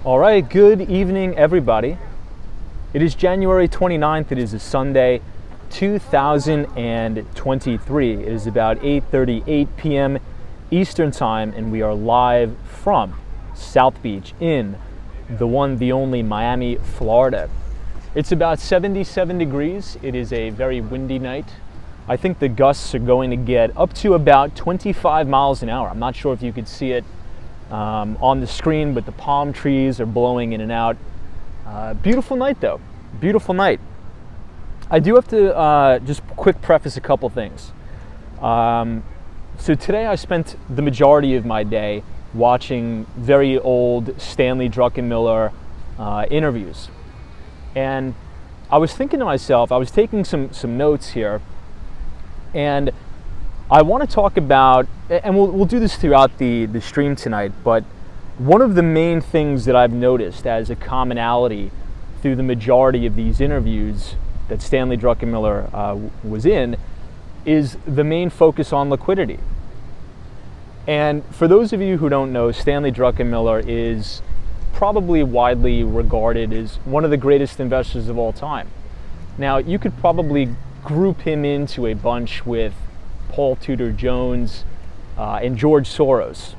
All right, good evening, everybody. It is January 29th. It is a Sunday, 2023. It is about 8:38 p.m. Eastern Time, and we are live from South Beach in the one, the only Miami, Florida. It's about 77 degrees. It is a very windy night. I think the gusts are going to get up to about 25 miles an hour. I'm not sure if you could see it on the screen, but the palm trees are blowing in and out. Beautiful night though, beautiful night. I do have to just quick preface a couple things. So today I spent the majority of my day watching very old Stanley Druckenmiller interviews. And I was thinking to myself, I was taking some notes here, and I want to talk about, and we'll do this throughout the stream tonight, but one of the main things that I've noticed as a commonality through the majority of these interviews that Stanley Druckenmiller was in is the main focus on liquidity. And for those of you who don't know, Stanley Druckenmiller is probably widely regarded as one of the greatest investors of all time. Now, you could probably group him into a bunch with Paul Tudor Jones and George Soros.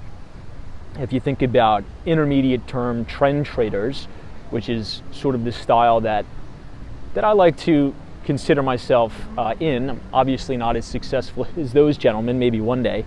If you think about intermediate term trend traders, which is sort of the style that I like to consider myself in. I'm obviously not as successful as those gentlemen, maybe one day,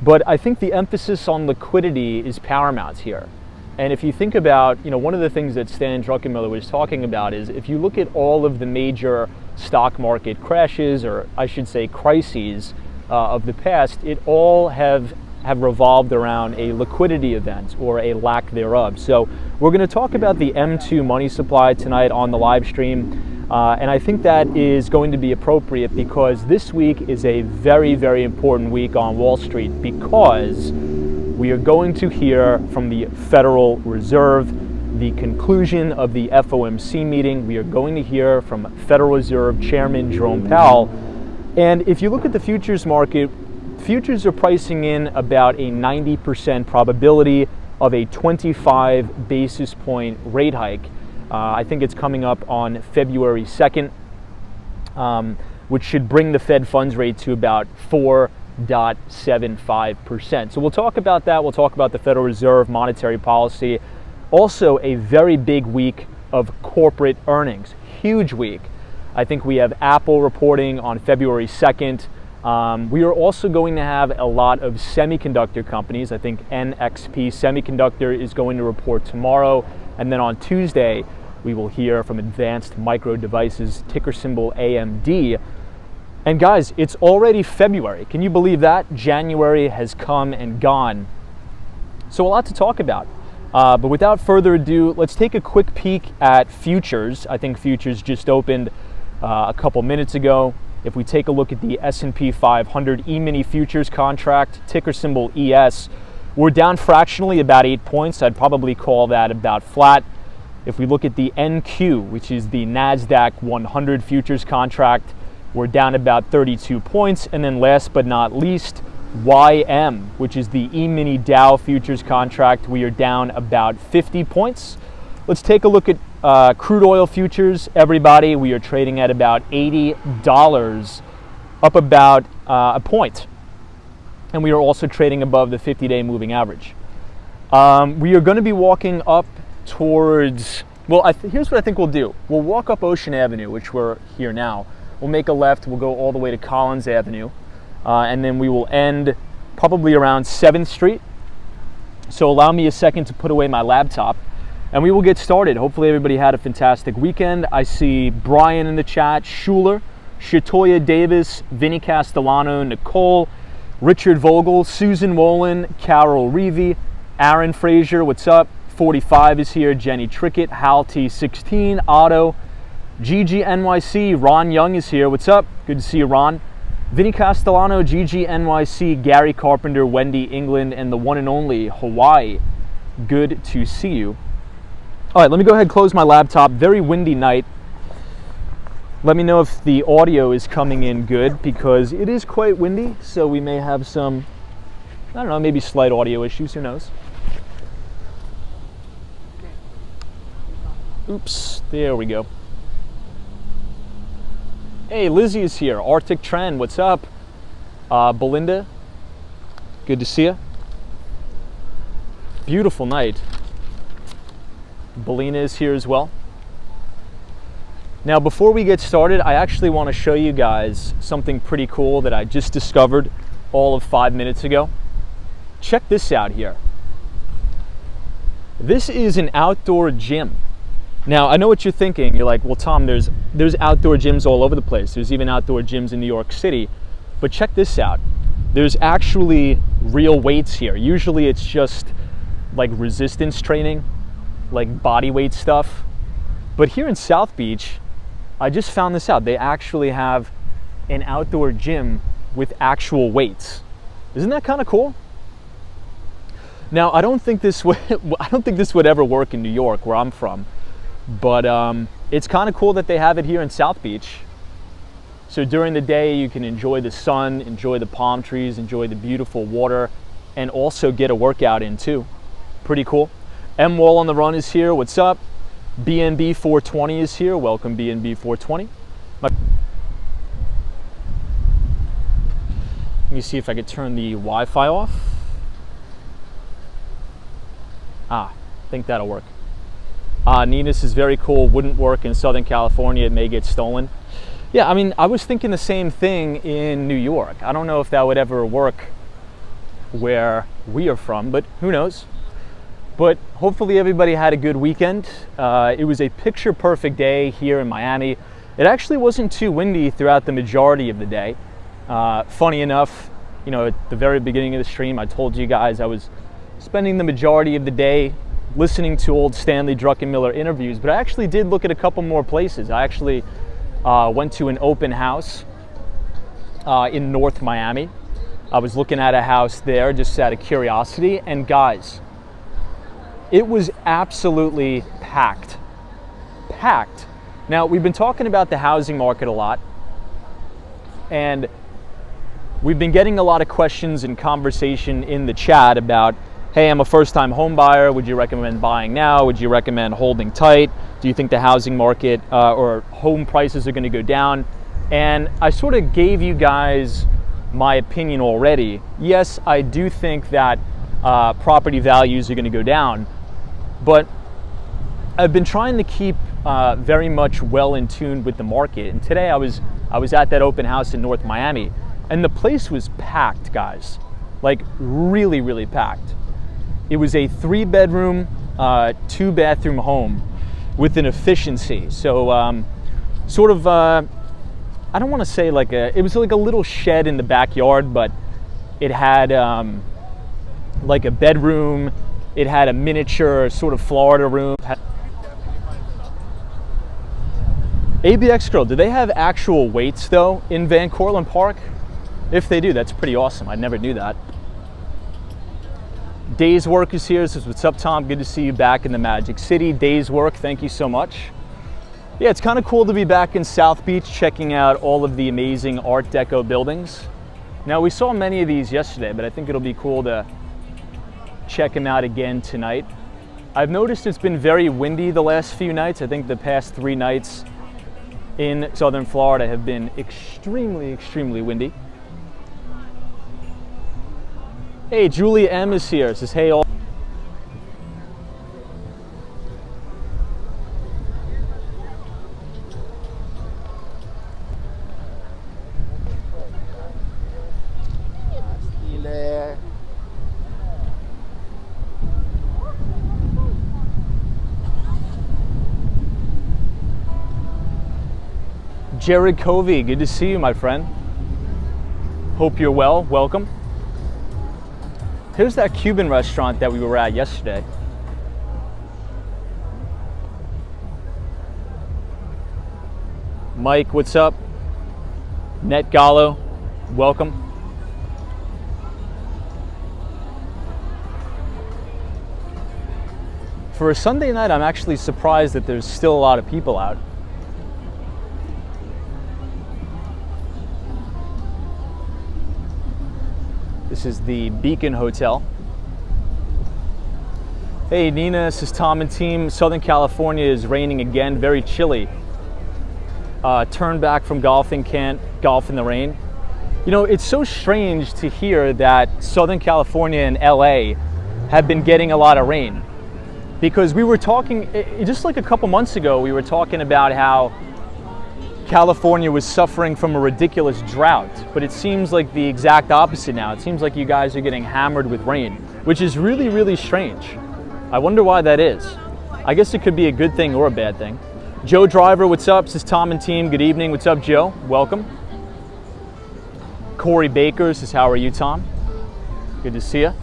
but I think the emphasis on liquidity is paramount here. And if you think about, one of the things that Stan Druckenmiller was talking about is if you look at all of the major stock market crashes, or I should say crises, of the past, it all have revolved around a liquidity event or a lack thereof. So we're going to talk about the M2 money supply tonight on the live stream, and I think that is going to be appropriate because this week is a very, very important week on Wall Street, because we are going to hear from the Federal Reserve, the conclusion of the FOMC meeting. We are going to hear from Federal Reserve Chairman Jerome Powell. And if you look at the futures market, futures are pricing in about a 90% probability of a 25 basis point rate hike. I think it's coming up on February 2nd, which should bring the Fed funds rate to about 4.75%. So we'll talk about that. We'll talk about the Federal Reserve monetary policy. Also, a very big week of corporate earnings. Huge week. I think we have Apple reporting on February 2nd. We are also going to have a lot of semiconductor companies. I think NXP Semiconductor is going to report tomorrow. And then on Tuesday, we will hear from Advanced Micro Devices, ticker symbol AMD. And guys, it's already February. Can you believe that? January has come and gone. So a lot to talk about. But without further ado, let's take a quick peek at futures. I think futures just opened a couple minutes ago. If we take a look at the S&P 500 E-mini futures contract, ticker symbol ES, we're down fractionally about 8 points. I'd probably call that about flat. If we look at the NQ, which is the NASDAQ 100 futures contract, we're down about 32 points. And then last but not least, YM, which is the E-mini Dow futures contract, we are down about 50 points. Let's take a look at crude oil futures. Everybody, we are trading at about $80, up about a point. And we are also trading above the 50-day moving average. We are going to be walking up towards, here's what I think we'll do. We'll walk up Ocean Avenue, which we're here now. We'll make a left, we'll go all the way to Collins Avenue, and then we will end probably around 7th Street. So allow me a second to put away my laptop, and we will get started. Hopefully everybody had a fantastic weekend. I see Brian in the chat, Schuler, Shatoya Davis, Vinny Castellano, Nicole, Richard Vogel, Susan Wolin, Carol Reevy, Aaron Frazier, what's up? 45 is here, Jenny Trickett, Hal T16, Otto, Gigi NYC, Ron Young is here, what's up? Good to see you, Ron. Vinny Castellano, Gigi NYC, Gary Carpenter, Wendy England, and the one and only Hawaii. Good to see you. All right, let me go ahead and close my laptop. Very windy night. Let me know if the audio is coming in good, because it is quite windy, so we may have some, I don't know, maybe slight audio issues, who knows. Oops, there we go. Hey, Lizzie is here. Arctic Trend, what's up? Belinda, good to see you. Beautiful night. Belina is here as well. Now, before we get started, I actually want to show you guys something pretty cool that I just discovered all of 5 minutes ago. Check this out here. This is an outdoor gym. Now, I know what you're thinking. You're like, well, Tom, there's outdoor gyms all over the place. There's even outdoor gyms in New York City. But check this out. There's actually real weights here. Usually it's just like resistance training, like body weight stuff. But here in South Beach, I just found this out. They actually have an outdoor gym with actual weights. Isn't that kind of cool? Now, I don't think this would ever work in New York, where I'm from. But it's kind of cool that they have it here in South Beach. So during the day, you can enjoy the sun, enjoy the palm trees, enjoy the beautiful water, and also get a workout in too. Pretty cool. M Wall on the Run is here. What's up? BNB 420 is here. Welcome, BNB 420. Let me see if I could turn the Wi-Fi off. I think that'll work. Ninus is very cool. Wouldn't work in Southern California. It may get stolen. Yeah, I mean, I was thinking the same thing in New York. I don't know if that would ever work where we are from, but who knows? But hopefully everybody had a good weekend. It was a picture-perfect day here in Miami. It actually wasn't too windy throughout the majority of the day. Funny enough, you know, at the very beginning of the stream, I told you guys I was spending the majority of the day listening to old Stanley Druckenmiller interviews, but I actually did look at a couple more places. I actually went to an open house in North Miami. I was looking at a house there just out of curiosity, and guys, it was absolutely packed. Packed. Now, we've been talking about the housing market a lot, and we've been getting a lot of questions and conversation in the chat about, hey, I'm a first-time home buyer. Would you recommend buying now? Would you recommend holding tight? Do you think the housing market or home prices are going to go down? And I sort of gave you guys my opinion already. Yes, I do think that property values are going to go down, but I've been trying to keep very much well in tune with the market. And today I was at that open house in North Miami, and the place was packed, guys. Like really, really packed. It was a 3-bedroom, 2-bathroom home with an efficiency. So sort of, I don't want to say like it was like a little shed in the backyard, but it had like a bedroom. It had a miniature sort of Florida room. ABX Girl, do they have actual weights though in Van Cortlandt Park? If they do, that's pretty awesome. I never knew that. Day's Work is here. Says, what's up, Tom? Good to see you back in the Magic City. Day's Work, thank you so much. Yeah, it's kind of cool to be back in South Beach, checking out all of the amazing Art Deco buildings. Now, we saw many of these yesterday, but I think it'll be cool to check them out again tonight. I've noticed it's been very windy the last few nights. I think the past 3 nights in Southern Florida have been extremely, extremely windy. Hey, Julia M is here. Says, hey, all. Jared Covey, good to see you, my friend. Hope you're well. Welcome. Here's that Cuban restaurant that we were at yesterday. Mike, what's up? Net Gallo, welcome. For a Sunday night, I'm actually surprised that there's still a lot of people out. This is the Beacon Hotel. Hey Nina, this is Tom and team. Southern California is raining again, very chilly. Turn back from golfing, can't golf in the rain. You know, it's so strange to hear that Southern California and LA have been getting a lot of rain. Because we were talking, just like a couple months ago, we were talking about how California was suffering from a ridiculous drought, but it seems like the exact opposite now. It seems like you guys are getting hammered with rain, which is really, really strange. I wonder why that is. I guess it could be a good thing or a bad thing. Joe Driver, what's up? This is Tom and team. Good evening. What's up, Joe? Welcome. Corey Baker says, how are you, Tom? Good to see you.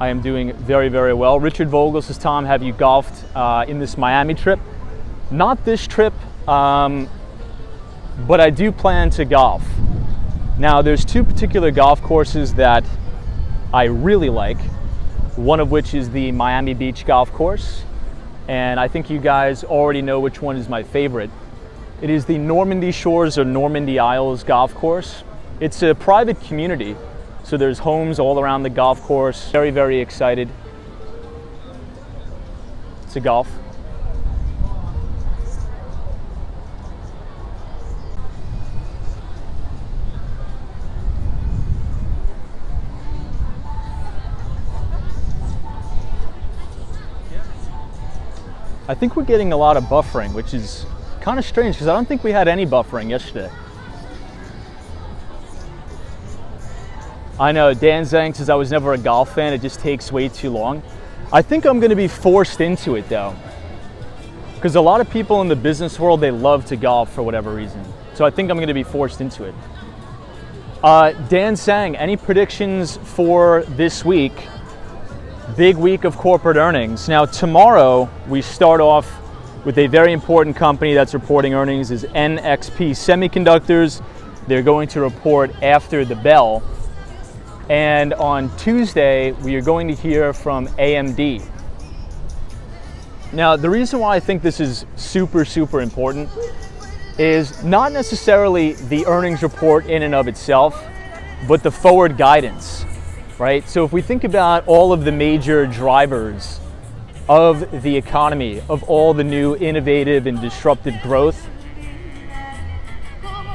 I am doing very, very well. Richard Vogel says, Tom, have you golfed in this Miami trip? Not this trip. But I do plan to golf. Now, there's two particular golf courses that I really like, one of which is the Miami Beach golf course, and I think you guys already know which one is my favorite. It is the Normandy Shores or Normandy Isles golf course. It's a private community, so there's homes all around the golf course. Very, very excited to golf. I think we're getting a lot of buffering, which is kind of strange because I don't think we had any buffering yesterday. I know, Dan Zhang says I was never a golf fan, it just takes way too long. I think I'm going to be forced into it though, because a lot of people in the business world, they love to golf for whatever reason. So I think I'm going to be forced into it. Dan Zhang, any predictions for this week? Big week of corporate earnings. Now tomorrow we start off with a very important company that's reporting earnings is NXP Semiconductors. They're going to report after the bell. And on Tuesday we are going to hear from AMD. Now the reason why I think this is super, super important is not necessarily the earnings report in and of itself, but the forward guidance. Right? So if we think about all of the major drivers of the economy, of all the new innovative and disruptive growth,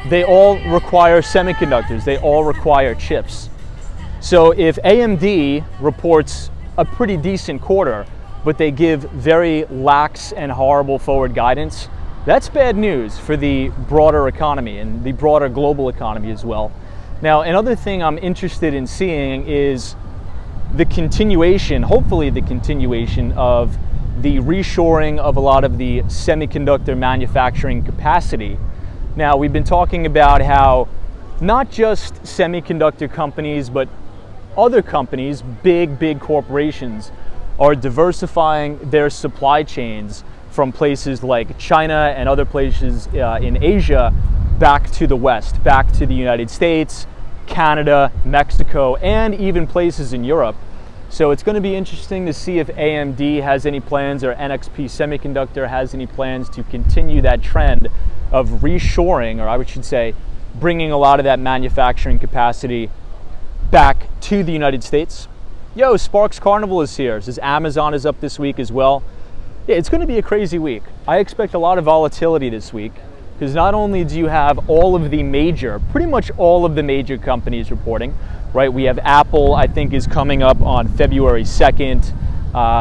they all require semiconductors, they all require chips. So if AMD reports a pretty decent quarter, but they give very lax and horrible forward guidance, that's bad news for the broader economy and the broader global economy as well. Now, another thing I'm interested in seeing is the continuation, hopefully the continuation of the reshoring of a lot of the semiconductor manufacturing capacity. Now, we've been talking about how not just semiconductor companies, but other companies, big corporations, are diversifying their supply chains from places like China and other places in Asia back to the West, back to the United States, Canada, Mexico, and even places in Europe. So it's going to be interesting to see if AMD has any plans or NXP Semiconductor has any plans to continue that trend of reshoring, or I should say, bringing a lot of that manufacturing capacity back to the United States. Yo, Sparks Carnival is here. It says Amazon is up this week as well. Yeah, it's going to be a crazy week. I expect a lot of volatility this week, because not only do you have all of the major, pretty much all of the major companies reporting, right? We have Apple, I think, is coming up on February 2nd.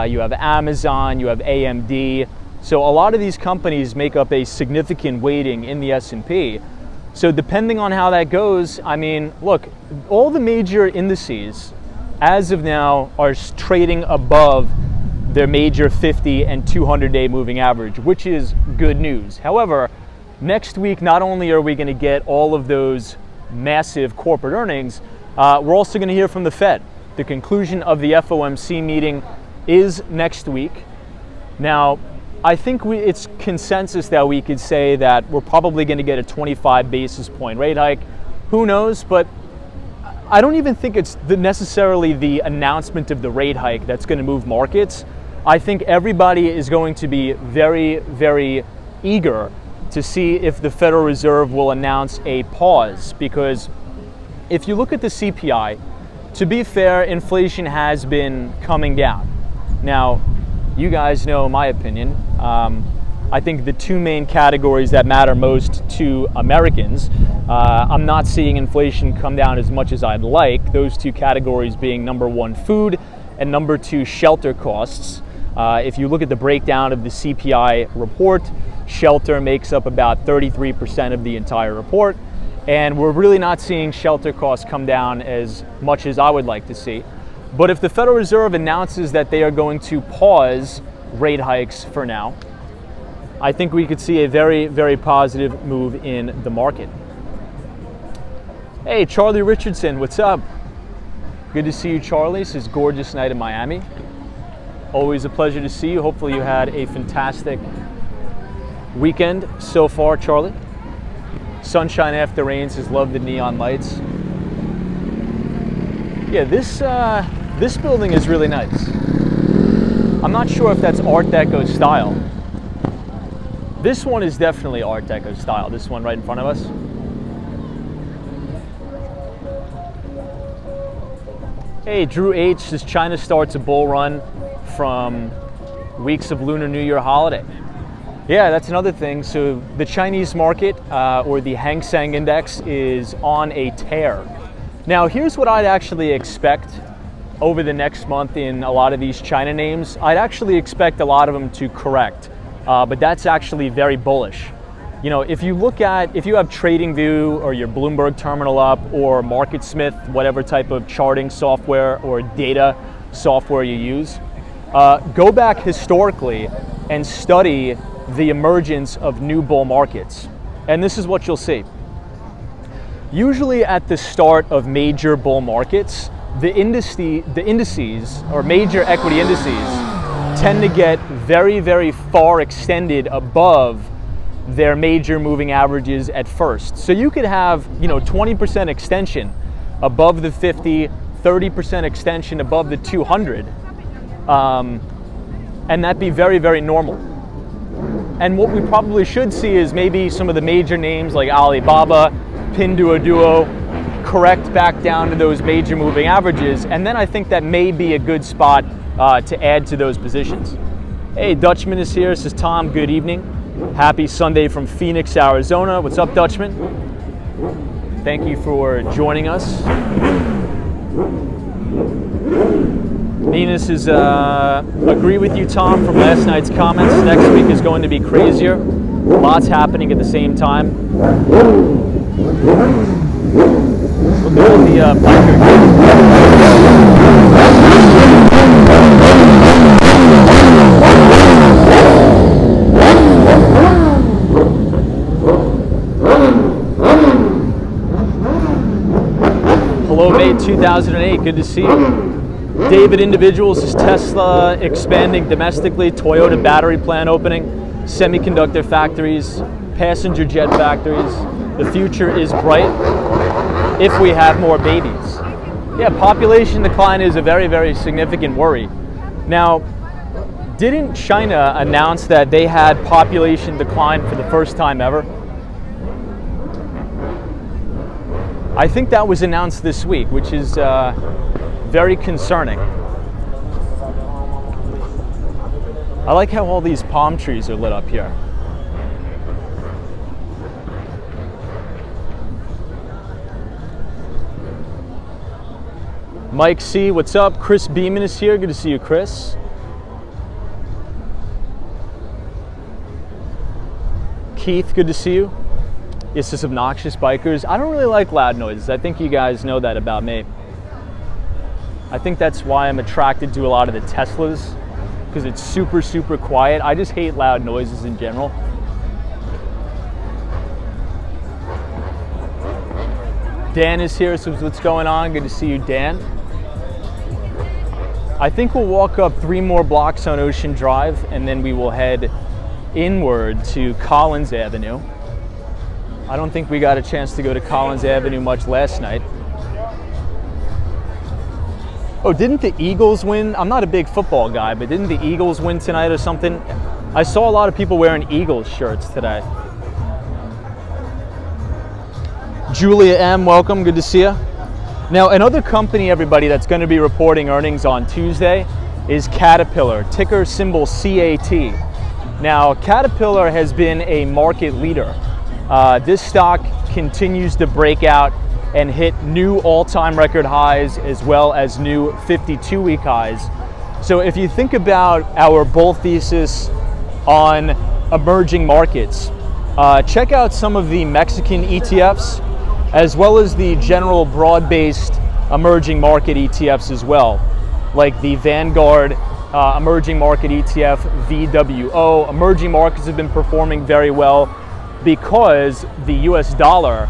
You have Amazon, you have AMD. So a lot of these companies make up a significant weighting in the S&P. So depending on how that goes, I mean, look, all the major indices as of now are trading above their major 50 and 200-day moving average, which is good news. However, next week, not only are we going to get all of those massive corporate earnings, we're also going to hear from the Fed. The conclusion of the FOMC meeting is next week. Now, I think it's consensus that we could say that we're probably going to get a 25 basis point rate hike. Who knows? But I don't even think it's necessarily the announcement of the rate hike that's going to move markets. I think everybody is going to be very, very eager to see if the Federal Reserve will announce a pause, because if you look at the CPI, to be fair, inflation has been coming down. Now, you guys know my opinion. I think the two main categories that matter most to Americans, I'm not seeing inflation come down as much as I'd like. Those two categories being number one, food, and number two, shelter costs. If you look at the breakdown of the CPI report, shelter makes up about 33% of the entire report, and we're really not seeing shelter costs come down as much as I would like to see. But if the Federal Reserve announces that they are going to pause rate hikes for now, I think we could see a very, very positive move in the market. Hey, Charlie Richardson, what's up? Good to see you, Charlie. This is a gorgeous night in Miami. Always a pleasure to see you. Hopefully you had a fantastic weekend so far, Charlie. Sunshine after rains has loved the neon lights. Yeah, this building is really nice. I'm not sure if that's Art Deco style. This one is definitely Art Deco style, this one right in front of us. Hey, Drew H says China starts a bull run from weeks of Lunar New Year holiday. Yeah, that's another thing. So the Chinese market, or the Hang Seng Index, is on a tear. Now, here's what I'd actually expect over the next month in a lot of these China names. I'd actually expect a lot of them to correct. But that's actually very bullish. You know, if you have TradingView or your Bloomberg terminal up or MarketSmith, whatever type of charting software or data software you use, go back historically and study the emergence of new bull markets. And this is what you'll see. Usually at the start of major bull markets, the indices or major equity indices tend to get very, very far extended above their major moving averages at first. So you could have, 20% extension above the 50, 30% extension above the 200, and that'd be very, very normal. And what we probably should see is maybe some of the major names like Alibaba, Pinduoduo, correct back down to those major moving averages, and then I think that may be a good spot to add to those positions. Hey, Dutchman is here, says Tom, good evening. Happy Sunday from Phoenix, Arizona. What's up, Dutchman? Thank you for joining us. Nina says, agree with you, Tom, from last night's comments. Next week is going to be crazier. Lots happening at the same time. Look at all the bikers. Hello, May 2008. Good to see you. David Individuals is Tesla expanding domestically, Toyota battery plant opening, semiconductor factories, passenger jet factories. The future is bright if we have more babies. Yeah, population decline is a very, very significant worry. Now, didn't China announce that they had population decline for the first time ever? I think that was announced this week, which is very concerning. I like how all these palm trees are lit up here. Mike C, what's up? Chris Beeman is here. Good to see you, Chris. Keith, good to see you. It's just obnoxious bikers. I don't really like loud noises. I think you guys know that about me. I think that's why I'm attracted to a lot of the Teslas, because it's super, super quiet. I just hate loud noises in general. Dan is here, so what's going on? Good to see you, Dan. I think we'll walk up 3 more blocks on Ocean Drive, and then we will head inward to Collins Avenue. I don't think we got a chance to go to Collins Avenue much last night. Oh, didn't the Eagles win? I'm not a big football guy, but didn't the Eagles win tonight or something? I saw a lot of people wearing Eagles shirts today. Julia M, welcome, good to see you. Now, another company, everybody, that's going to be reporting earnings on Tuesday is Caterpillar, ticker symbol CAT. Now, Caterpillar has been a market leader. This stock continues to break out and hit new all-time record highs as well as new 52-week highs. So if you think about our bull thesis on emerging markets, check out some of the Mexican ETFs as well as the general broad-based emerging market ETFs as well, like the Vanguard Emerging Market ETF, VWO. Emerging markets have been performing very well because the US dollar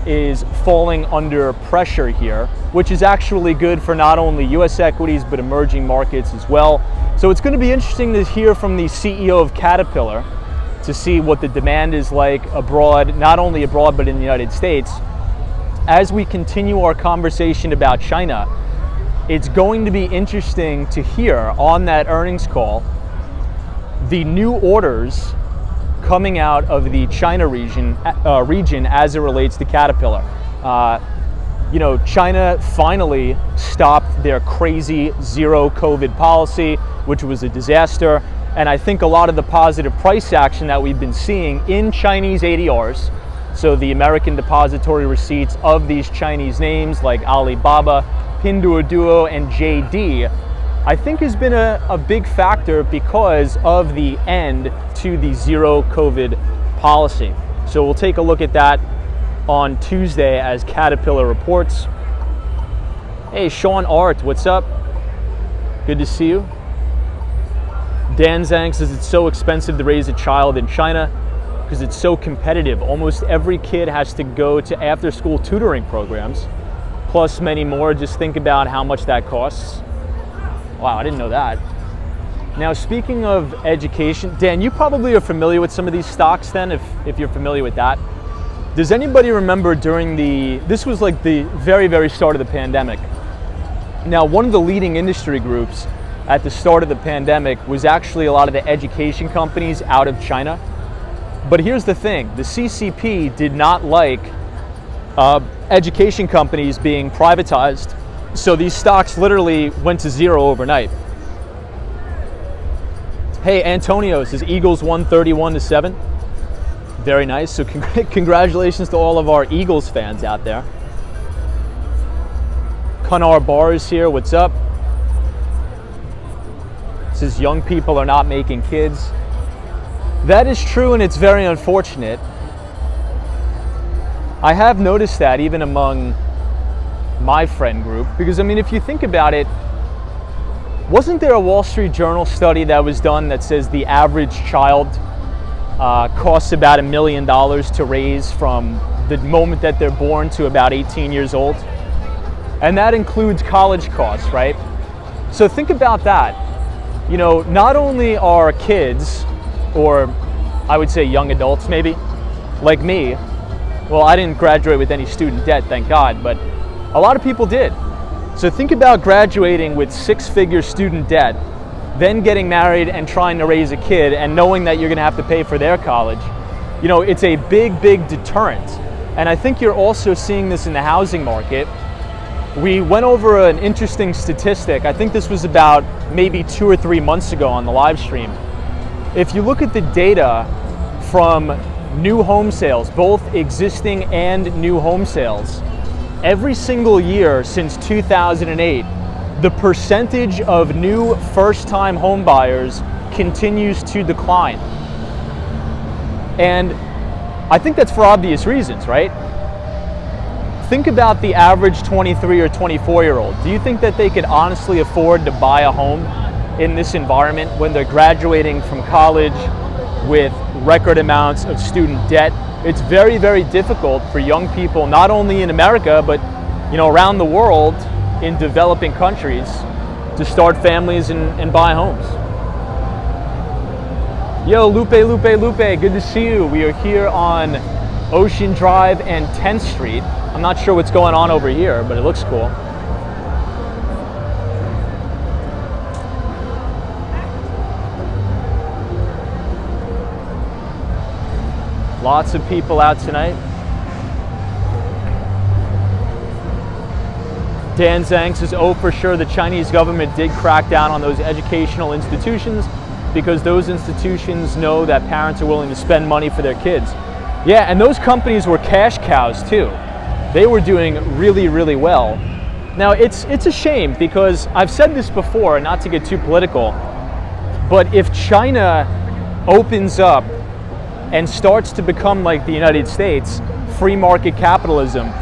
is falling under pressure here, which is actually good for not only US equities but emerging markets as well. So it's going to be interesting to hear from the CEO of Caterpillar to see what the demand is like abroad, not only abroad but in the United States. As we continue our conversation about China, it's going to be interesting to hear on that earnings call the new orders coming out of the China region as it relates to Caterpillar. China finally stopped their crazy zero COVID policy, which was a disaster. And I think a lot of the positive price action that we've been seeing in Chinese ADRs, so the American depository receipts of these Chinese names like Alibaba, Pinduoduo, and JD, I think has been a big factor because of the end to the zero COVID policy. So we'll take a look at that on Tuesday as Caterpillar reports. Hey, Sean Art, what's up? Good to see you. Dan Zhang says it's so expensive to raise a child in China because it's so competitive. Almost every kid has to go to after-school tutoring programs, plus many more. Just think about how much that costs. Wow, I didn't know that. Now, speaking of education, Dan, you probably are familiar with some of these stocks then, if you're familiar with that. Does anybody remember this was like the very, very start of the pandemic. Now, one of the leading industry groups at the start of the pandemic was actually a lot of the education companies out of China. But here's the thing, the CCP did not like education companies being privatized. So these stocks literally went to zero overnight. Hey, Antonio says Eagles won 31-7. Very nice. So congratulations to all of our Eagles fans out there. Kunar Bars here. What's up? Says young people are not making kids. That is true, and it's very unfortunate. I have noticed that even among my friend group, because I mean, if you think about it, wasn't there a Wall Street Journal study that was done that says the average child costs about $1 million to raise from the moment that they're born to about 18 years old? And that includes college costs, right? So think about that. Not only are kids, or I would say young adults maybe, like me, well, I didn't graduate with any student debt, thank God, but a lot of people did. So think about graduating with six-figure student debt, then getting married and trying to raise a kid and knowing that you're gonna have to pay for their college. It's a big, big deterrent. And I think you're also seeing this in the housing market. We went over an interesting statistic. I think this was about maybe 2 or 3 months ago on the live stream. If you look at the data from new home sales, both existing and new home sales, every single year since 2008, the percentage of new first-time home buyers continues to decline. And I think that's for obvious reasons, right? Think about the average 23 or 24-year-old. Do you think that they could honestly afford to buy a home in this environment when they're graduating from college with record amounts of student debt? It's very, very difficult for young people, not only in America, but around the world in developing countries, to start families and buy homes. Yo, Lupe, good to see you. We are here on Ocean Drive and 10th Street. I'm not sure what's going on over here, but it looks cool. Lots of people out tonight. Dan Zhang says, oh, for sure, the Chinese government did crack down on those educational institutions because those institutions know that parents are willing to spend money for their kids. Yeah, and those companies were cash cows too. They were doing really, really well. Now, it's a shame because I've said this before, not to get too political, but if China opens up and starts to become like the United States, free market capitalism,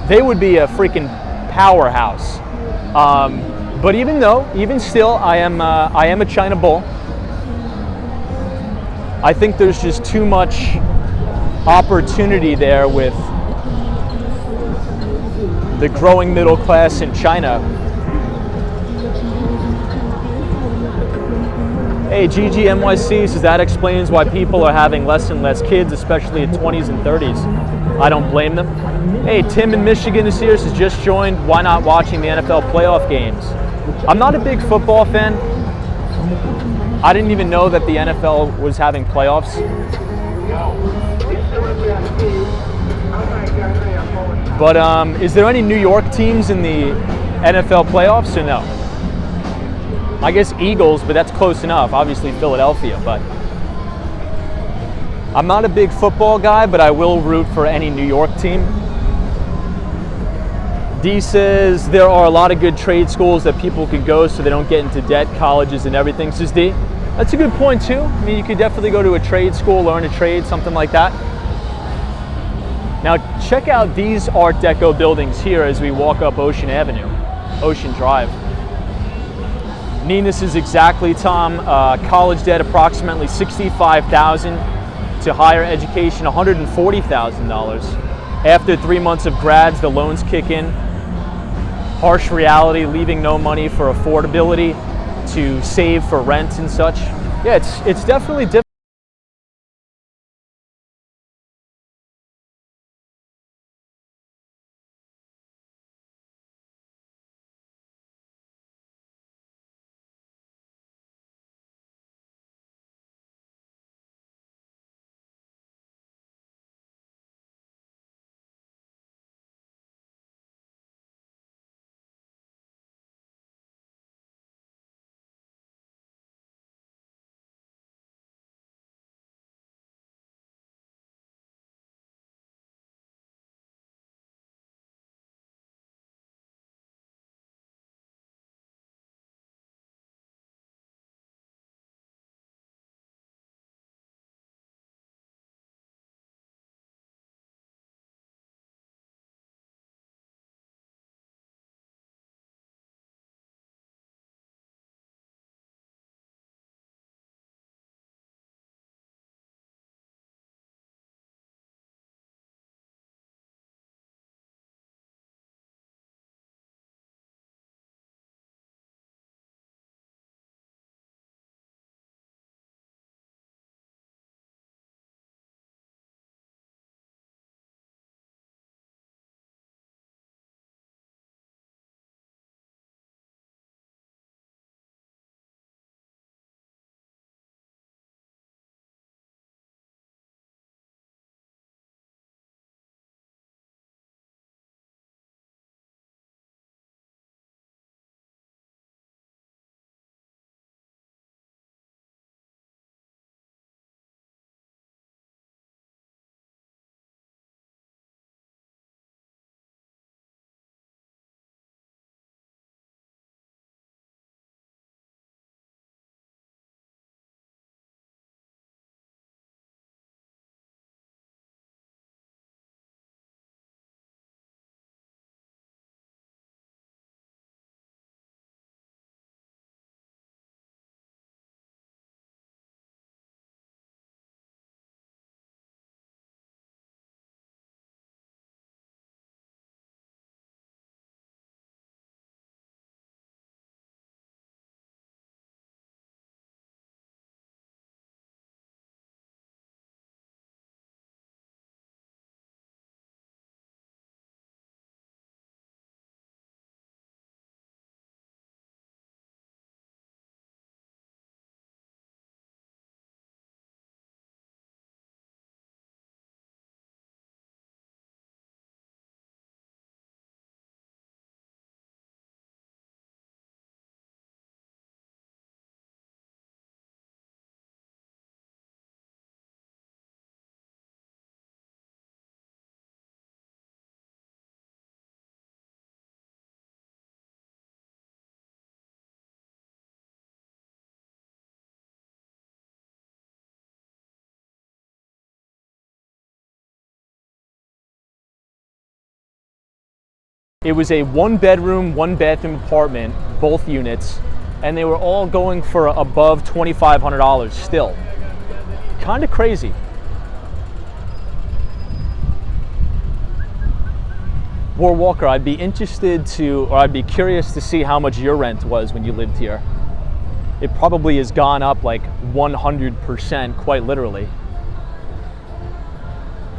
they would be a freaking powerhouse. But even still, I am a China bull. I think there's just too much opportunity there with the growing middle class in China. Hey, GGMYC says that explains why people are having less and less kids, especially at 20s and 30s. I don't blame them. Hey, Tim in Michigan is here, says just joined. Why not watching the NFL playoff games? I'm not a big football fan. I didn't even know that the NFL was having playoffs. But is there any New York teams in the NFL playoffs or no? I guess Eagles, but that's close enough. Obviously Philadelphia, but I'm not a big football guy, but I will root for any New York team. D says there are a lot of good trade schools that people could go so they don't get into debt, colleges and everything, says D. That's a good point too. I mean, you could definitely go to a trade school, learn a trade, something like that. Now check out these Art Deco buildings here as we walk up Ocean Avenue, Ocean Drive. Nina says exactly, Tom. College debt approximately $65,000 to higher education $140,000. After 3 months of grads, the loans kick in. Harsh reality, leaving no money for affordability to save for rent and such. Yeah, it's definitely difficult. It was a 1-bedroom, 1-bathroom apartment, both units, and they were all going for above $2,500 still. Kind of crazy. War Walker, I'd be curious to see how much your rent was when you lived here. It probably has gone up like 100%, quite literally.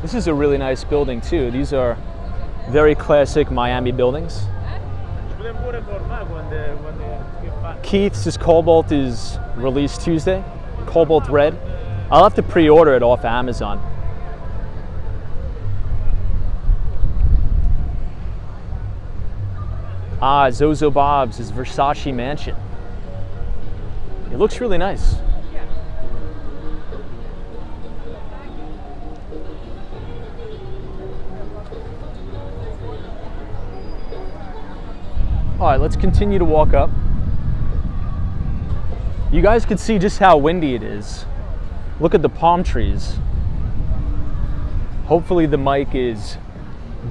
This is a really nice building too. These are very classic Miami buildings. Keith's Cobalt is released Tuesday. Cobalt Red. I'll have to pre-order it off Amazon. Ah, Zozo Bob's is Versace Mansion. It looks really nice. All right, let's continue to walk up. You guys can see just how windy it is. Look at the palm trees. Hopefully the mic is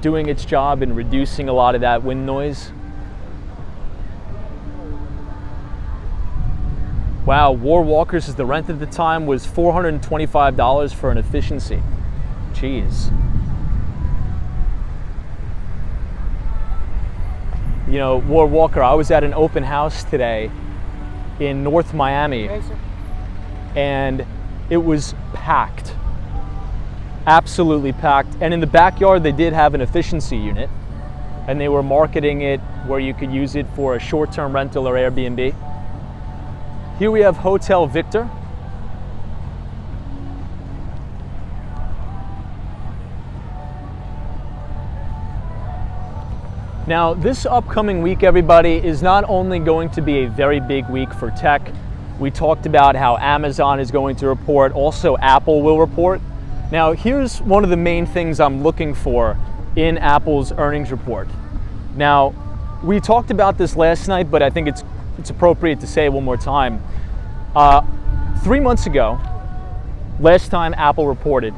doing its job in reducing a lot of that wind noise. Wow, War Walkers, the rent at the time was $425 for an efficiency. Jeez. You know, War Walker, I was at an open house today in North Miami, and it was packed. Absolutely packed. And in the backyard, they did have an efficiency unit, and they were marketing it where you could use it for a short-term rental or Airbnb. Here we have Hotel Victor. Now, this upcoming week, everybody, is not only going to be a very big week for tech. We talked about how Amazon is going to report, also Apple will report. Now, here's one of the main things I'm looking for in Apple's earnings report. Now, we talked about this last night, but I think it's appropriate to say it one more time. 3 months ago, last time Apple reported,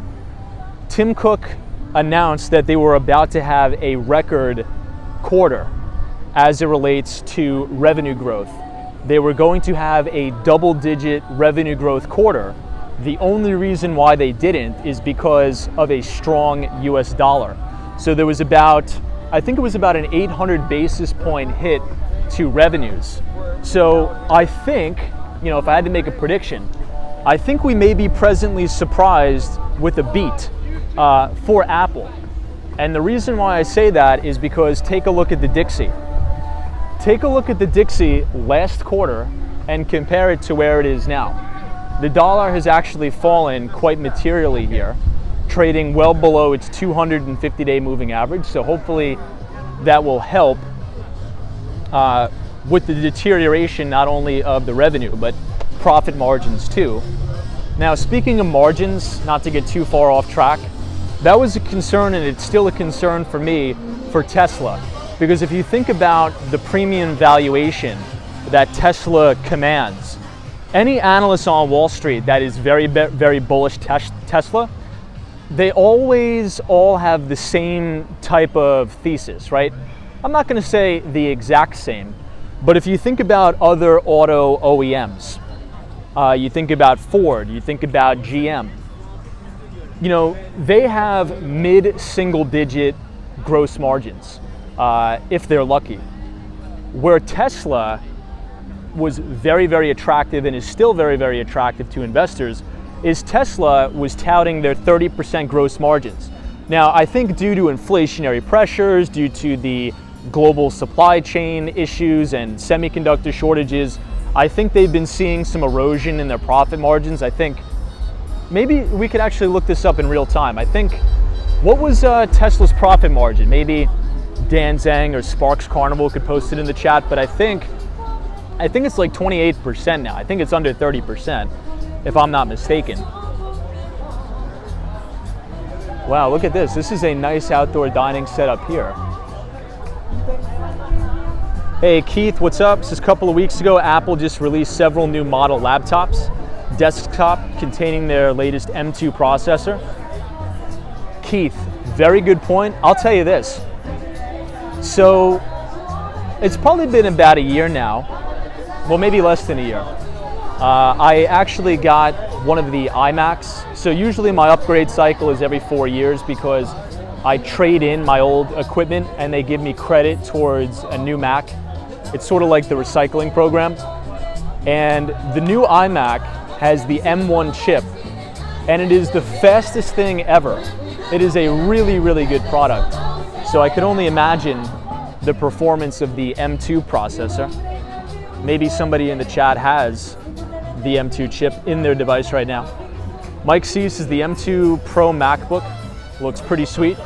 Tim Cook announced that they were about to have a record quarter as it relates to revenue growth. They were going to have a double-digit revenue growth quarter. The only reason why they didn't is because of a strong US dollar. So there was I think it was about an 800 basis point hit to revenues. So I think, you know, if I had to make a prediction, I think we may be presently surprised with a beat for Apple. And the reason why I say that is because take a look at the Dixie. Take a look at the Dixie last quarter and compare it to where it is now. The dollar has actually fallen quite materially here, trading well below its 250-day moving average. So hopefully that will help with the deterioration not only of the revenue, but profit margins too. Now, speaking of margins, not to get too far off track, that was a concern, and it's still a concern for me for Tesla. Because if you think about the premium valuation that Tesla commands, any analyst on Wall Street that is very, very bullish Tesla, they always all have the same type of thesis, right? I'm not going to say the exact same, but if you think about other auto OEMs, you think about Ford, you think about GM, you know, they have mid-single-digit gross margins, if they're lucky. Where Tesla was very, very attractive and is still very, very attractive to investors is Tesla was touting their 30% gross margins. Now, I think due to inflationary pressures, due to the global supply chain issues and semiconductor shortages, I think they've been seeing some erosion in their profit margins. I think maybe we could actually look this up in real time. I think, what was Tesla's profit margin? Maybe Dan Zhang or Sparks Carnival could post it in the chat, but I think it's like 28% now. I think it's under 30%, if I'm not mistaken. Wow, look at this. This is a nice outdoor dining setup here. Hey Keith, what's up? This is a couple of weeks ago, Apple just released several new model laptops, desktop containing their latest M2 processor. Keith, very good point. I'll tell you this. So it's probably been about a year now, well, maybe less than a year. I actually got one of the iMacs. So usually my upgrade cycle is every 4 years because I trade in my old equipment and they give me credit towards a new Mac. It's sort of like the recycling program. And the new iMac has the M1 chip, and it is the fastest thing ever. It is a really, really good product. So I could only imagine the performance of the M2 processor. Maybe somebody in the chat has the M2 chip in their device right now. Mike Cease is the M2 Pro MacBook. Looks pretty sweet.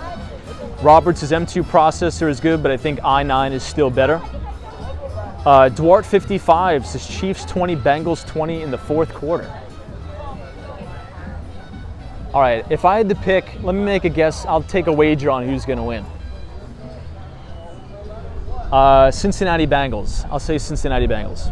Roberts' M2 processor is good, but I think i9 is still better. Dwart 55 says Chiefs 20, Bengals 20 in the fourth quarter. All right, if I had to pick, let me make a guess. I'll take a wager on who's going to win. Cincinnati Bengals. I'll say Cincinnati Bengals.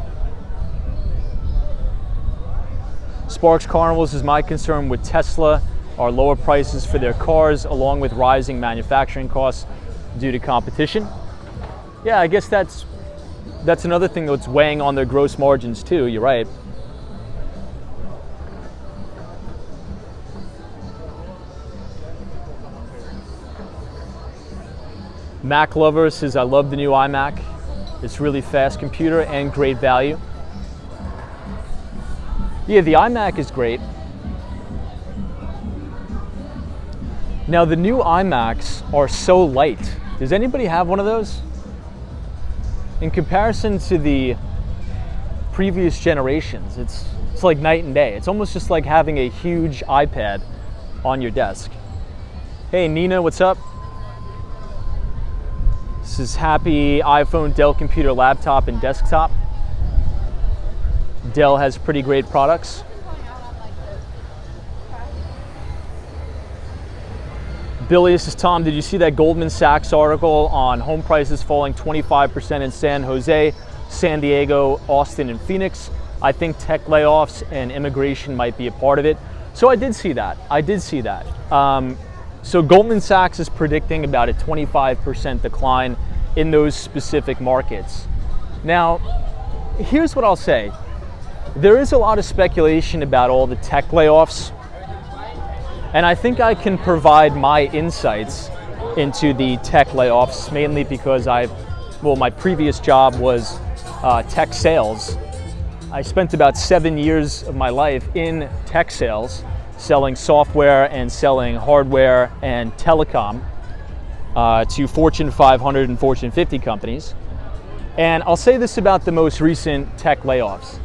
Sparks Carnivals is my concern with Tesla are lower prices for their cars along with rising manufacturing costs due to competition. Yeah, I guess that's another thing that's weighing on their gross margins too. You're right. Mac Lover says, I love the new iMac. It's really fast computer and great value. Yeah, the iMac is great. Now the new iMacs are so light. Does anybody have one of those? In comparison to the previous generations, it's like night and day. It's almost just like having a huge iPad on your desk. Hey Nina, what's up? This is happy iPhone, Dell computer, laptop, and desktop. Dell has pretty great products. Billy, this is Tom. Did you see that Goldman Sachs article on home prices falling 25% in San Jose, San Diego, Austin, and Phoenix? I think tech layoffs and immigration might be a part of it. So I did see that. So Goldman Sachs is predicting about a 25% decline in those specific markets. Now, here's what I'll say. There is a lot of speculation about all the tech layoffs, and I think I can provide my insights into the tech layoffs, mainly because my previous job was tech sales. I spent about 7 years of my life in tech sales, selling software and selling hardware and telecom to Fortune 500 and Fortune 50 companies. And I'll say this about the most recent tech layoffs.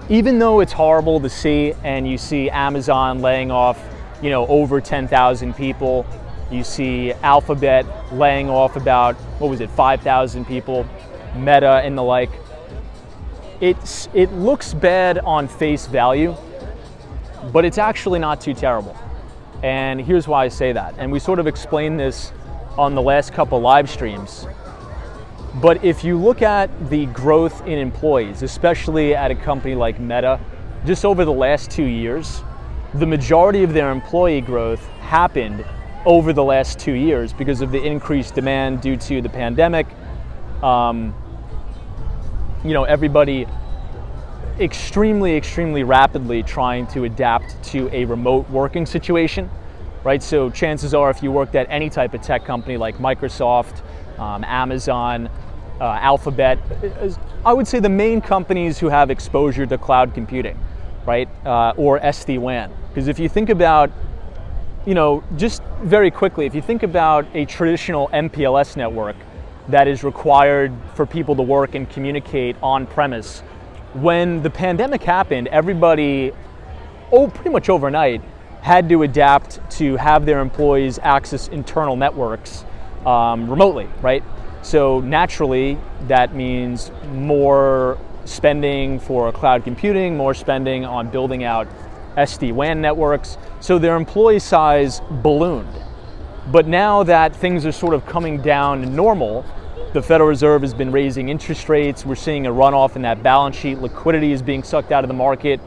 Even though it's horrible to see, and you see Amazon laying off, over 10,000 people, you see Alphabet laying off about, 5,000 people, Meta and the like. It looks bad on face value, but it's actually not too terrible. And here's why I say that. And we sort of explained this on the last couple live streams. But if you look at the growth in employees, especially at a company like Meta, just over the last 2 years, the majority of their employee growth happened over the last 2 years because of the increased demand due to the pandemic. Everybody extremely rapidly trying to adapt to a remote working situation, right? So chances are if you worked at any type of tech company like Microsoft, Amazon, Alphabet, I would say the main companies who have exposure to cloud computing, right? Or SD-WAN. Because if you think about, just very quickly, if you think about a traditional MPLS network that is required for people to work and communicate on premise, when the pandemic happened, everybody, pretty much overnight, had to adapt to have their employees access internal networks remotely, right? So naturally, that means more spending for cloud computing, more spending on building out SD-WAN networks. So their employee size ballooned. But now that things are sort of coming down to normal, the Federal Reserve has been raising interest rates. We're seeing a runoff in that balance sheet. Liquidity is being sucked out of the market.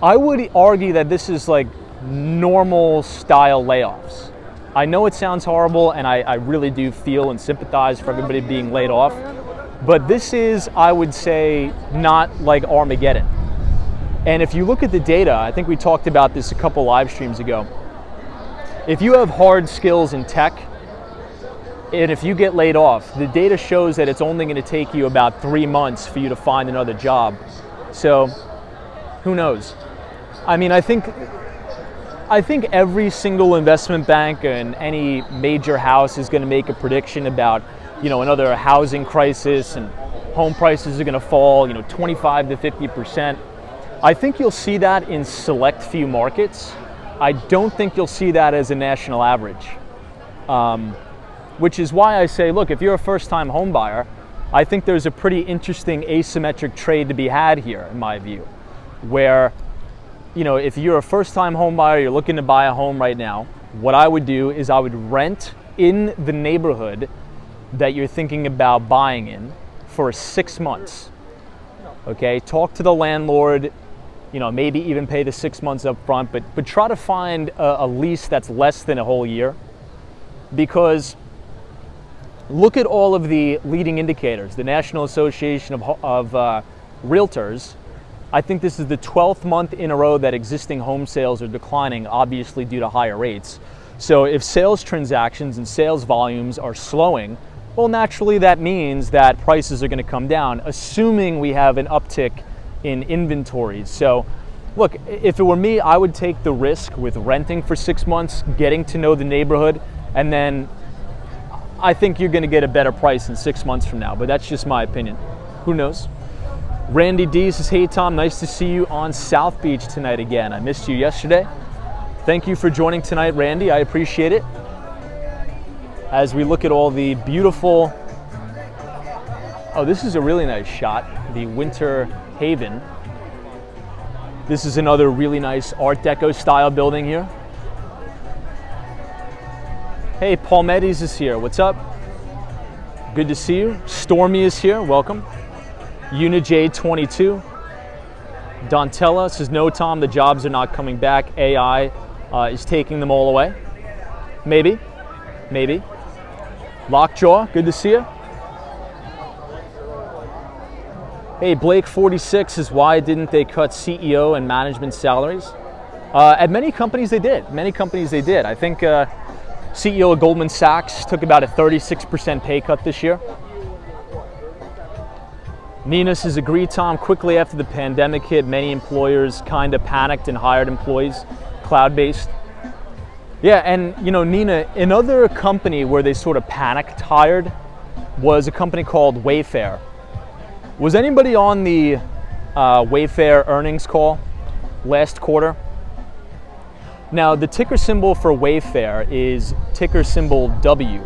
I would argue that this is like normal style layoffs. I know it sounds horrible, and I really do feel and sympathize for everybody being laid off, but this is, I would say, not like Armageddon. And if you look at the data, I think we talked about this a couple live streams ago, if you have hard skills in tech, and if you get laid off, the data shows that it's only going to take you about 3 months for you to find another job. So, who knows? I mean, I think every single investment bank and any major house is going to make a prediction about, another housing crisis, and home prices are going to fall, 25 to 50%. I think you'll see that in select few markets. I don't think you'll see that as a national average. Which is why I say, look, if you're a first-time home buyer, I think there's a pretty interesting asymmetric trade to be had here, in my view, where, if you're a first-time home buyer, you're looking to buy a home right now, what I would do is I would rent in the neighborhood that you're thinking about buying in for 6 months. Okay, talk to the landlord, maybe even pay the 6 months up front, but try to find a lease that's less than a whole year, because look at all of the leading indicators. The National Association of Realtors, I think this is the 12th month in a row that existing home sales are declining, obviously due to higher rates. So if sales transactions and sales volumes are slowing, well, naturally that means that prices are going to come down, assuming we have an uptick in inventories. So look, if it were me, I would take the risk with renting for 6 months, getting to know the neighborhood, and then I think you're going to get a better price in 6 months from now, but that's just my opinion. Who knows? Randy D says, hey Tom, nice to see you on South Beach tonight again. I missed you yesterday. Thank you for joining tonight, Randy. I appreciate it. As we look at all the beautiful, this is a really nice shot, the Winter Haven. This is another really nice Art Deco style building here. Hey, Paul Medis is here. What's up? Good to see you. Stormy is here. Welcome. UniJ22. Dontella says, no, Tom, the jobs are not coming back. AI is taking them all away. Maybe. Lockjaw, good to see you. Hey, Blake46 says, why didn't they cut CEO and management salaries? At many companies they did. I think CEO of Goldman Sachs took about a 36% pay cut this year. Nina says, agree, Tom. Quickly after the pandemic hit, many employers kind of panicked and hired employees, cloud-based. Yeah, and Nina, another company where they sort of panicked hired was a company called Wayfair. Was anybody on the Wayfair earnings call last quarter? Now, the ticker symbol for Wayfair is ticker symbol W.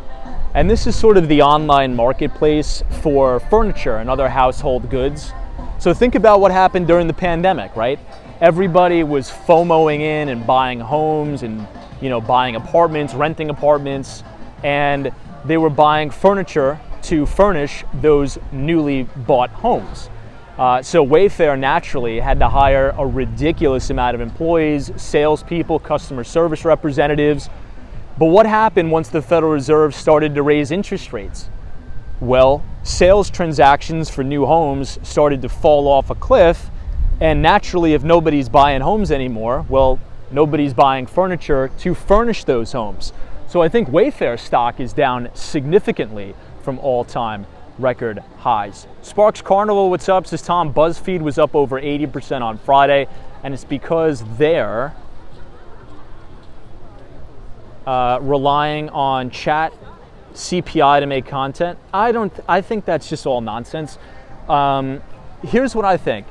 And this is sort of the online marketplace for furniture and other household goods. So think about what happened during the pandemic, right? Everybody was FOMOing in and buying homes and buying apartments, renting apartments, and they were buying furniture to furnish those newly bought homes. So Wayfair naturally had to hire a ridiculous amount of employees, salespeople, customer service representatives. But what happened once the Federal Reserve started to raise interest rates? Well, sales transactions for new homes started to fall off a cliff, and naturally, if nobody's buying homes anymore, well, nobody's buying furniture to furnish those homes. So I think Wayfair stock is down significantly from all-time record highs. Sparks Carnival, what's up? Says Tom, BuzzFeed was up over 80% on Friday, and it's because they're relying on chat CPI to make content. I think that's just all nonsense. Here's what I think.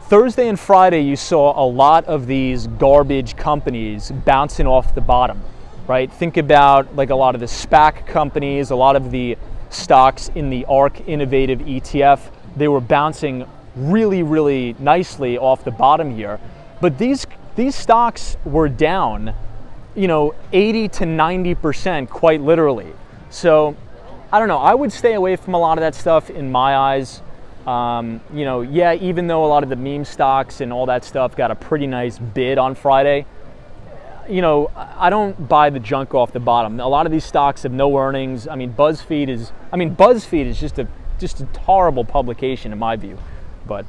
Thursday and Friday, you saw a lot of these garbage companies bouncing off the bottom, right? Think about like a lot of the SPAC companies, a lot of the stocks in the ARK Innovative ETF. They were bouncing really, really nicely off the bottom here. But these stocks were down, 80 to 90% quite literally. So I don't know, I would stay away from a lot of that stuff in my eyes. Yeah, even though a lot of the meme stocks and all that stuff got a pretty nice bid on Friday, you know, I don't buy the junk off the bottom. A lot of these stocks have no earnings. I mean, BuzzFeed is just a horrible publication in my view. But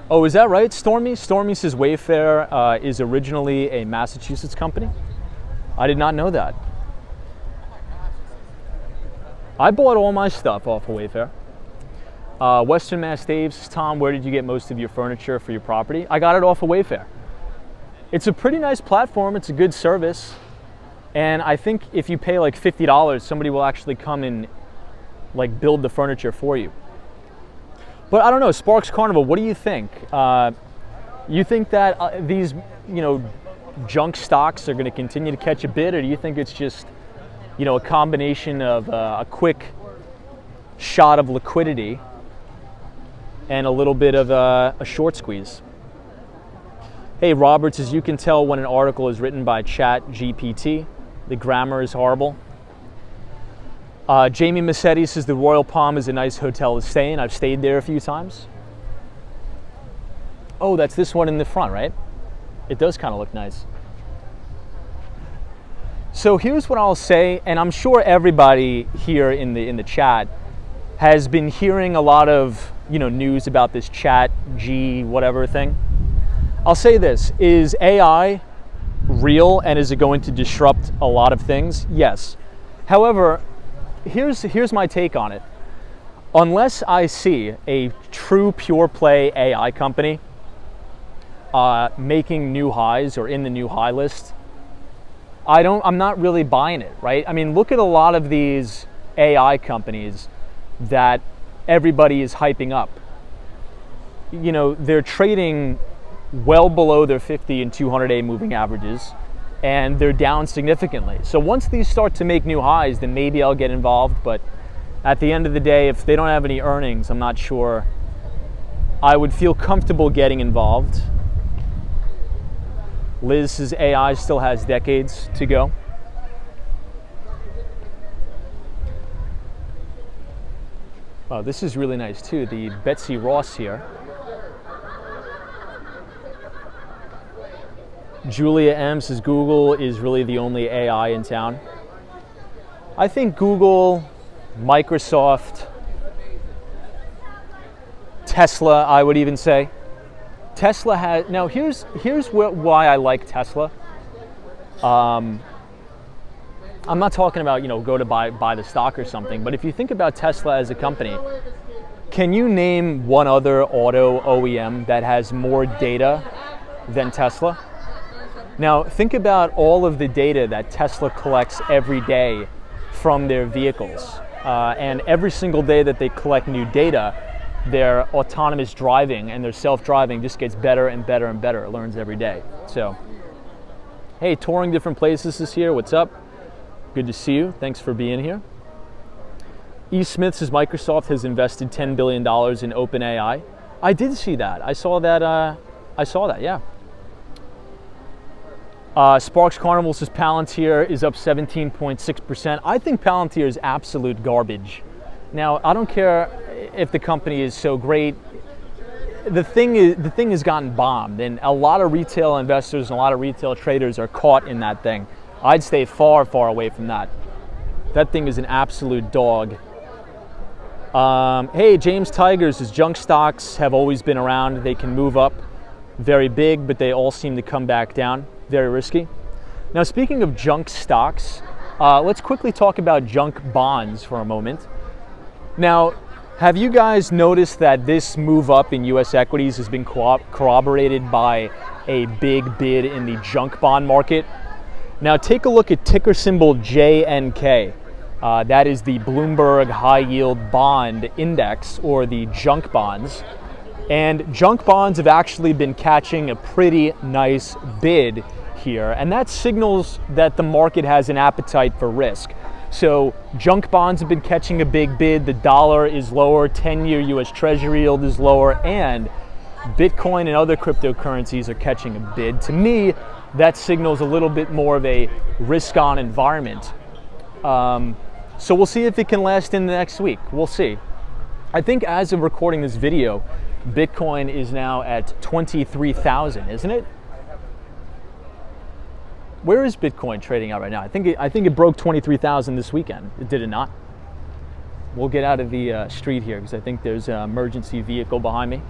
oh, is that right, Stormy? Stormy says Wayfair is originally a Massachusetts company. I did not know that. I bought all my stuff off of Wayfair. Western Mass Dave says, Tom, where did you get most of your furniture for your property? I got it off of Wayfair. It's a pretty nice platform. It's a good service. And I think if you pay like $50, somebody will actually come and like build the furniture for you. But I don't know, Sparks Carnival, what do you think? You think that these, you know, junk stocks are going to continue to catch a bid, or do you think it's just, you know, a combination of a quick shot of liquidity and a little bit of a short squeeze? Hey, Roberts, as you can tell when an article is written by ChatGPT, the grammar is horrible. Jamie Massetti says the Royal Palm is a nice hotel to stay in. I've stayed there a few times. Oh, that's this one in the front, right? It does kind of look nice. So here's what I'll say, and I'm sure everybody here in the chat has been hearing a lot of, you know, news about this chat G whatever thing. I'll say this, is AI real and is it going to disrupt a lot of things? Yes. However, here's my take on it. Unless I see a true pure play AI company making new highs or in the new high list, I'm not really buying it, right? I mean, look at a lot of these AI companies that everybody is hyping up. You know, they're trading well below their 50 and 200-day moving averages, and they're down significantly. So once these start to make new highs, then maybe I'll get involved. But at the end of the day, if they don't have any earnings, I'm not sure I would feel comfortable getting involved. Liz says AI still has decades to go. Oh, this is really nice too, the Betsy Ross here. Julia M says Google is really the only AI in town. I think Google, Microsoft, Tesla, I would even say. Tesla has, now here's why I like Tesla. I'm not talking about, you know, go to buy the stock or something, but if you think about Tesla as a company, can you name one other auto OEM that has more data than Tesla? Now think about all of the data that Tesla collects every day from their vehicles. And every single day that they collect new data, their autonomous driving and their self-driving just gets better and better and better. It learns every day. So, hey, touring different places this year. What's up? Good to see you. Thanks for being here. E. Smith says Microsoft has invested $10 billion in OpenAI. I did see that. I saw that, yeah. Sparks Carnival says Palantir is up 17.6%. I think Palantir is absolute garbage. Now, I don't care if the company is so great. The thing has gotten bombed, and a lot of retail investors and a lot of retail traders are caught in that thing. I'd stay far, far away from that. That thing is an absolute dog. Hey, James Tigers says junk stocks have always been around. They can move up very big, but they all seem to come back down. Very risky. Now, speaking of junk stocks, let's quickly talk about junk bonds for a moment. Now, have you guys noticed that this move up in U.S. equities has been corroborated by a big bid in the junk bond market? Now, take a look at ticker symbol JNK. That is the Bloomberg High Yield Bond Index, or the junk bonds. And junk bonds have actually been catching a pretty nice bid here, and that signals that the market has an appetite for risk. So junk bonds have been catching a big bid, the dollar is lower, 10-year US Treasury yield is lower, and Bitcoin and other cryptocurrencies are catching a bid. To me, that signals a little bit more of a risk-on environment. So we'll see if it can last in the next week. We'll see. I think as of recording this video, Bitcoin is now at 23,000, isn't it? Where is Bitcoin trading at right now? I think it broke 23,000 this weekend. Did it not? We'll get out of the street here because I think there's an emergency vehicle behind me.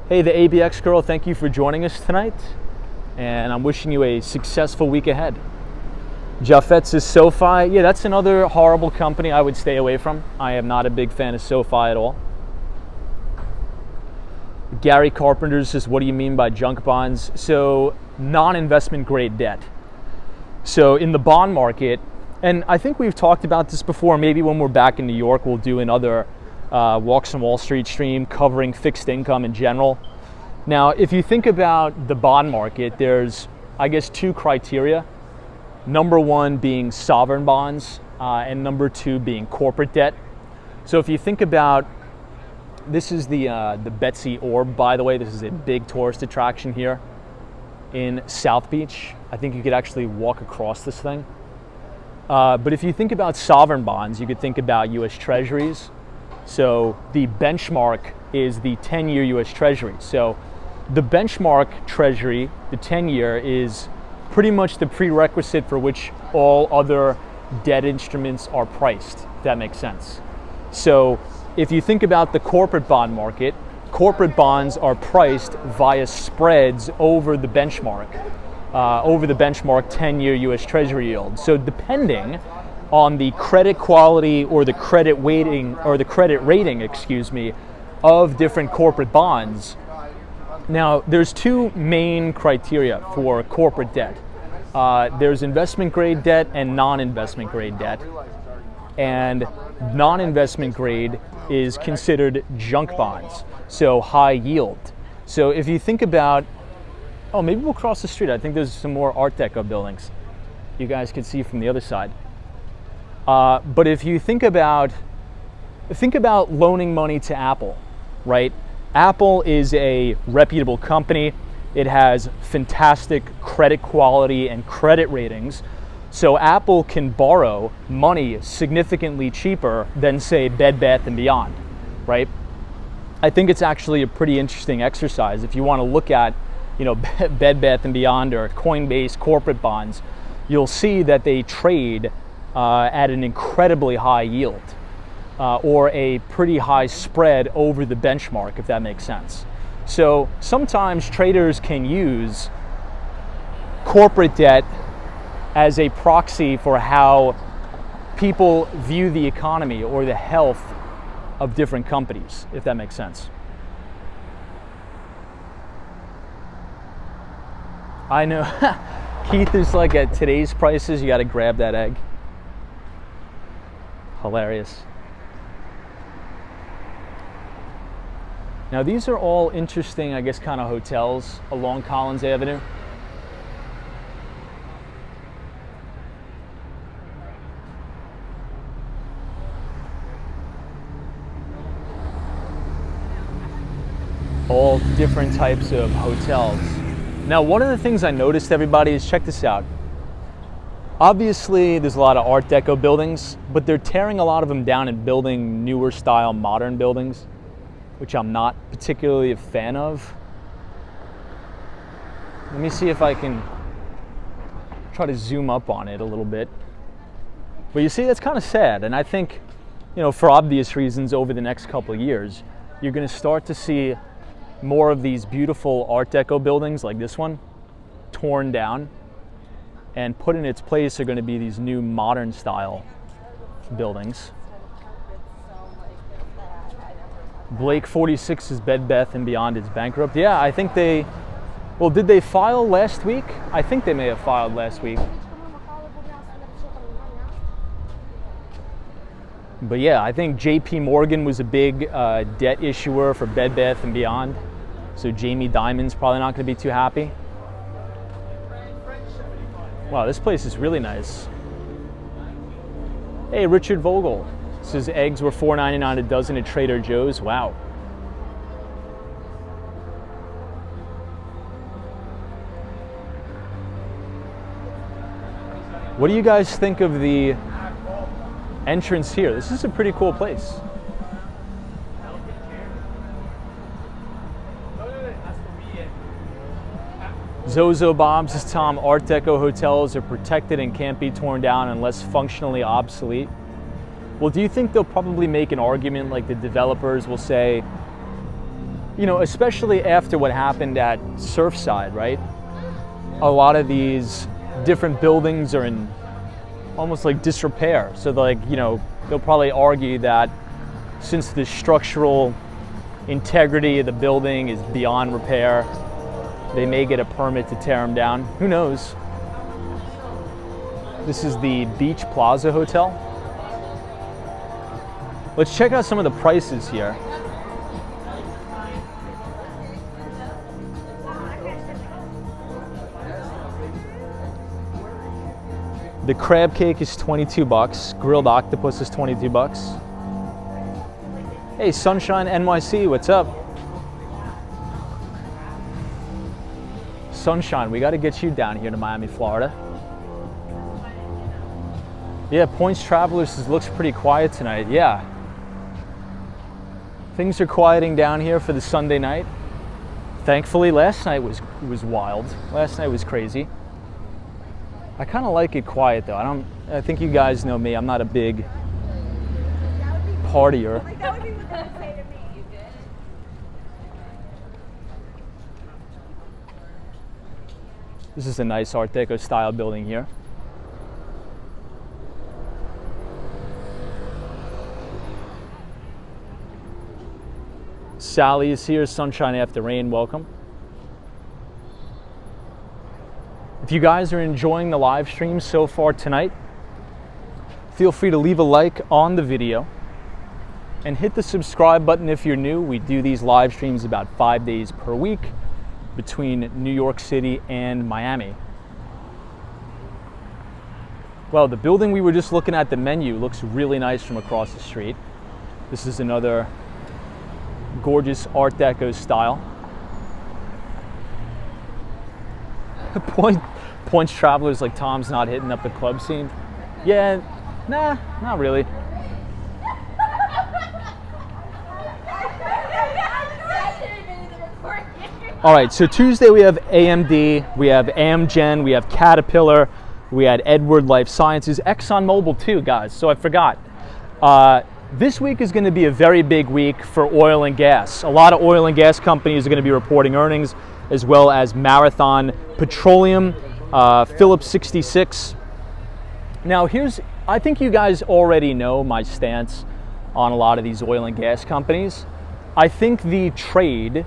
Hey, the ABX girl, thank you for joining us tonight, and I'm wishing you a successful week ahead. Jaffet says SoFi. Yeah, that's another horrible company I would stay away from. I am not a big fan of SoFi at all. Gary Carpenter says, what do you mean by junk bonds? So, non-investment grade debt. So in the bond market, and I think we've talked about this before, maybe when we're back in New York, we'll do another Walks on Wall Street stream covering fixed income in general. Now, if you think about the bond market, there's, I guess, two criteria. Number one being sovereign bonds, and number two being corporate debt. So if you think about, this is the Betsy Orb, by the way. This is a big tourist attraction here in South Beach. I think you could actually walk across this thing. But if you think about sovereign bonds, you could think about US Treasuries. So the benchmark is the 10-year US Treasury. So the benchmark Treasury, the 10-year, is pretty much the prerequisite for which all other debt instruments are priced, if that makes sense. So if you think about the corporate bond market, corporate bonds are priced via spreads over the benchmark 10-year US Treasury yield. So depending on the credit quality or the credit weighting or the credit rating, of different corporate bonds. Now, there's two main criteria for corporate debt. There's investment grade debt and non-investment grade debt. And non-investment grade is considered junk bonds, so high yield. So if you think about, oh, maybe we'll cross the street. I think there's some more Art Deco buildings you guys can see from the other side. But if you think about loaning money to Apple, right? Apple is a reputable company. It has fantastic credit quality and credit ratings. So Apple can borrow money significantly cheaper than, say, Bed Bath & Beyond, right? I think it's actually a pretty interesting exercise. If you want to look at, Bed Bath & Beyond or Coinbase corporate bonds, you'll see that they trade at an incredibly high yield or a pretty high spread over the benchmark, if that makes sense. So sometimes traders can use corporate debt as a proxy for how people view the economy or the health of different companies, if that makes sense. I know. Keith is like, at today's prices, you got to grab that egg. Hilarious. Now, these are all interesting, I guess, kind of hotels along Collins Avenue. All different types of hotels. Now, one of the things I noticed, everybody, is check this out. Obviously, there's a lot of Art Deco buildings, but they're tearing a lot of them down and building newer style modern buildings, which I'm not particularly a fan of. Let me see if I can try to zoom up on it a little bit. But you see, that's kind of sad. And I think, for obvious reasons, over the next couple of years, you're going to start to see more of these beautiful Art Deco buildings like this one torn down, and put in its place are going to be these new modern style buildings. Blake 46's Bed Bath & Beyond is bankrupt. Yeah, I think did they file last week? I think they may have filed last week. But yeah, I think JP Morgan was a big debt issuer for Bed Bath & Beyond. So Jamie Dimon's probably not going to be too happy. Wow, this place is really nice. Hey, Richard Vogel says eggs were $4.99 a dozen at Trader Joe's. Wow. What do you guys think of the entrance here? This is a pretty cool place. Zozo Bob says, Tom, Art Deco hotels are protected and can't be torn down unless functionally obsolete. Well, do you think they'll probably make an argument like the developers will say, you know, especially after what happened at Surfside, right? A lot of these different buildings are in almost like disrepair. So like, you know, they'll probably argue that since the structural integrity of the building is beyond repair, they may get a permit to tear them down. Who knows? This is the Beach Plaza Hotel. Let's check out some of the prices here. The crab cake is 22 bucks. Grilled octopus is 22 bucks. Hey, Sunshine NYC, what's up? Sunshine, we got to get you down here to Miami, Florida. Yeah, Points Travelers looks pretty quiet tonight. Yeah. Things are quieting down here for the Sunday night. Thankfully, last night was wild. Last night was crazy. I kind of like it quiet though. I think you guys know me. I'm not a big partier. That would be what they would say to me. You good? This is a nice Art Deco style building here. Sally is here, Sunshine After Rain, welcome. If you guys are enjoying the live stream so far tonight, feel free to leave a like on the video and hit the subscribe button if you're new. We do these live streams about 5 days per week between New York City and Miami. Well, the building we were just looking at, the menu, looks really nice from across the street. This is another gorgeous Art Deco style. Points Travelers like Tom's not hitting up the club scene. Yeah, nah, not really. All right, so Tuesday we have AMD, we have AMZN, we have Caterpillar, we had Edward Life Sciences, ExxonMobil too, guys, so I forgot. This week is going to be a very big week for oil and gas. A lot of oil and gas companies are going to be reporting earnings, as well as Marathon Petroleum, Phillips 66. Now I think you guys already know my stance on a lot of these oil and gas companies. I think the trade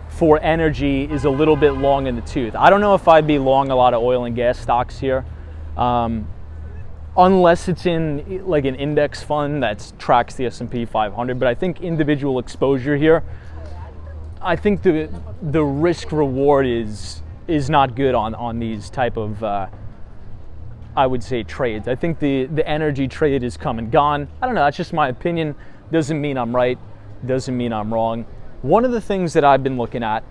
for energy is a little bit long in the tooth. I don't know if I'd be long a lot of oil and gas stocks here. Unless it's in like an index fund that tracks the S&P 500, but I think individual exposure here, I think the risk reward is not good on these type of I would say trades. I think the energy trade is come and gone. I don't know, that's just my opinion. Doesn't mean I'm right, doesn't mean I'm wrong. One of the things that I've been looking at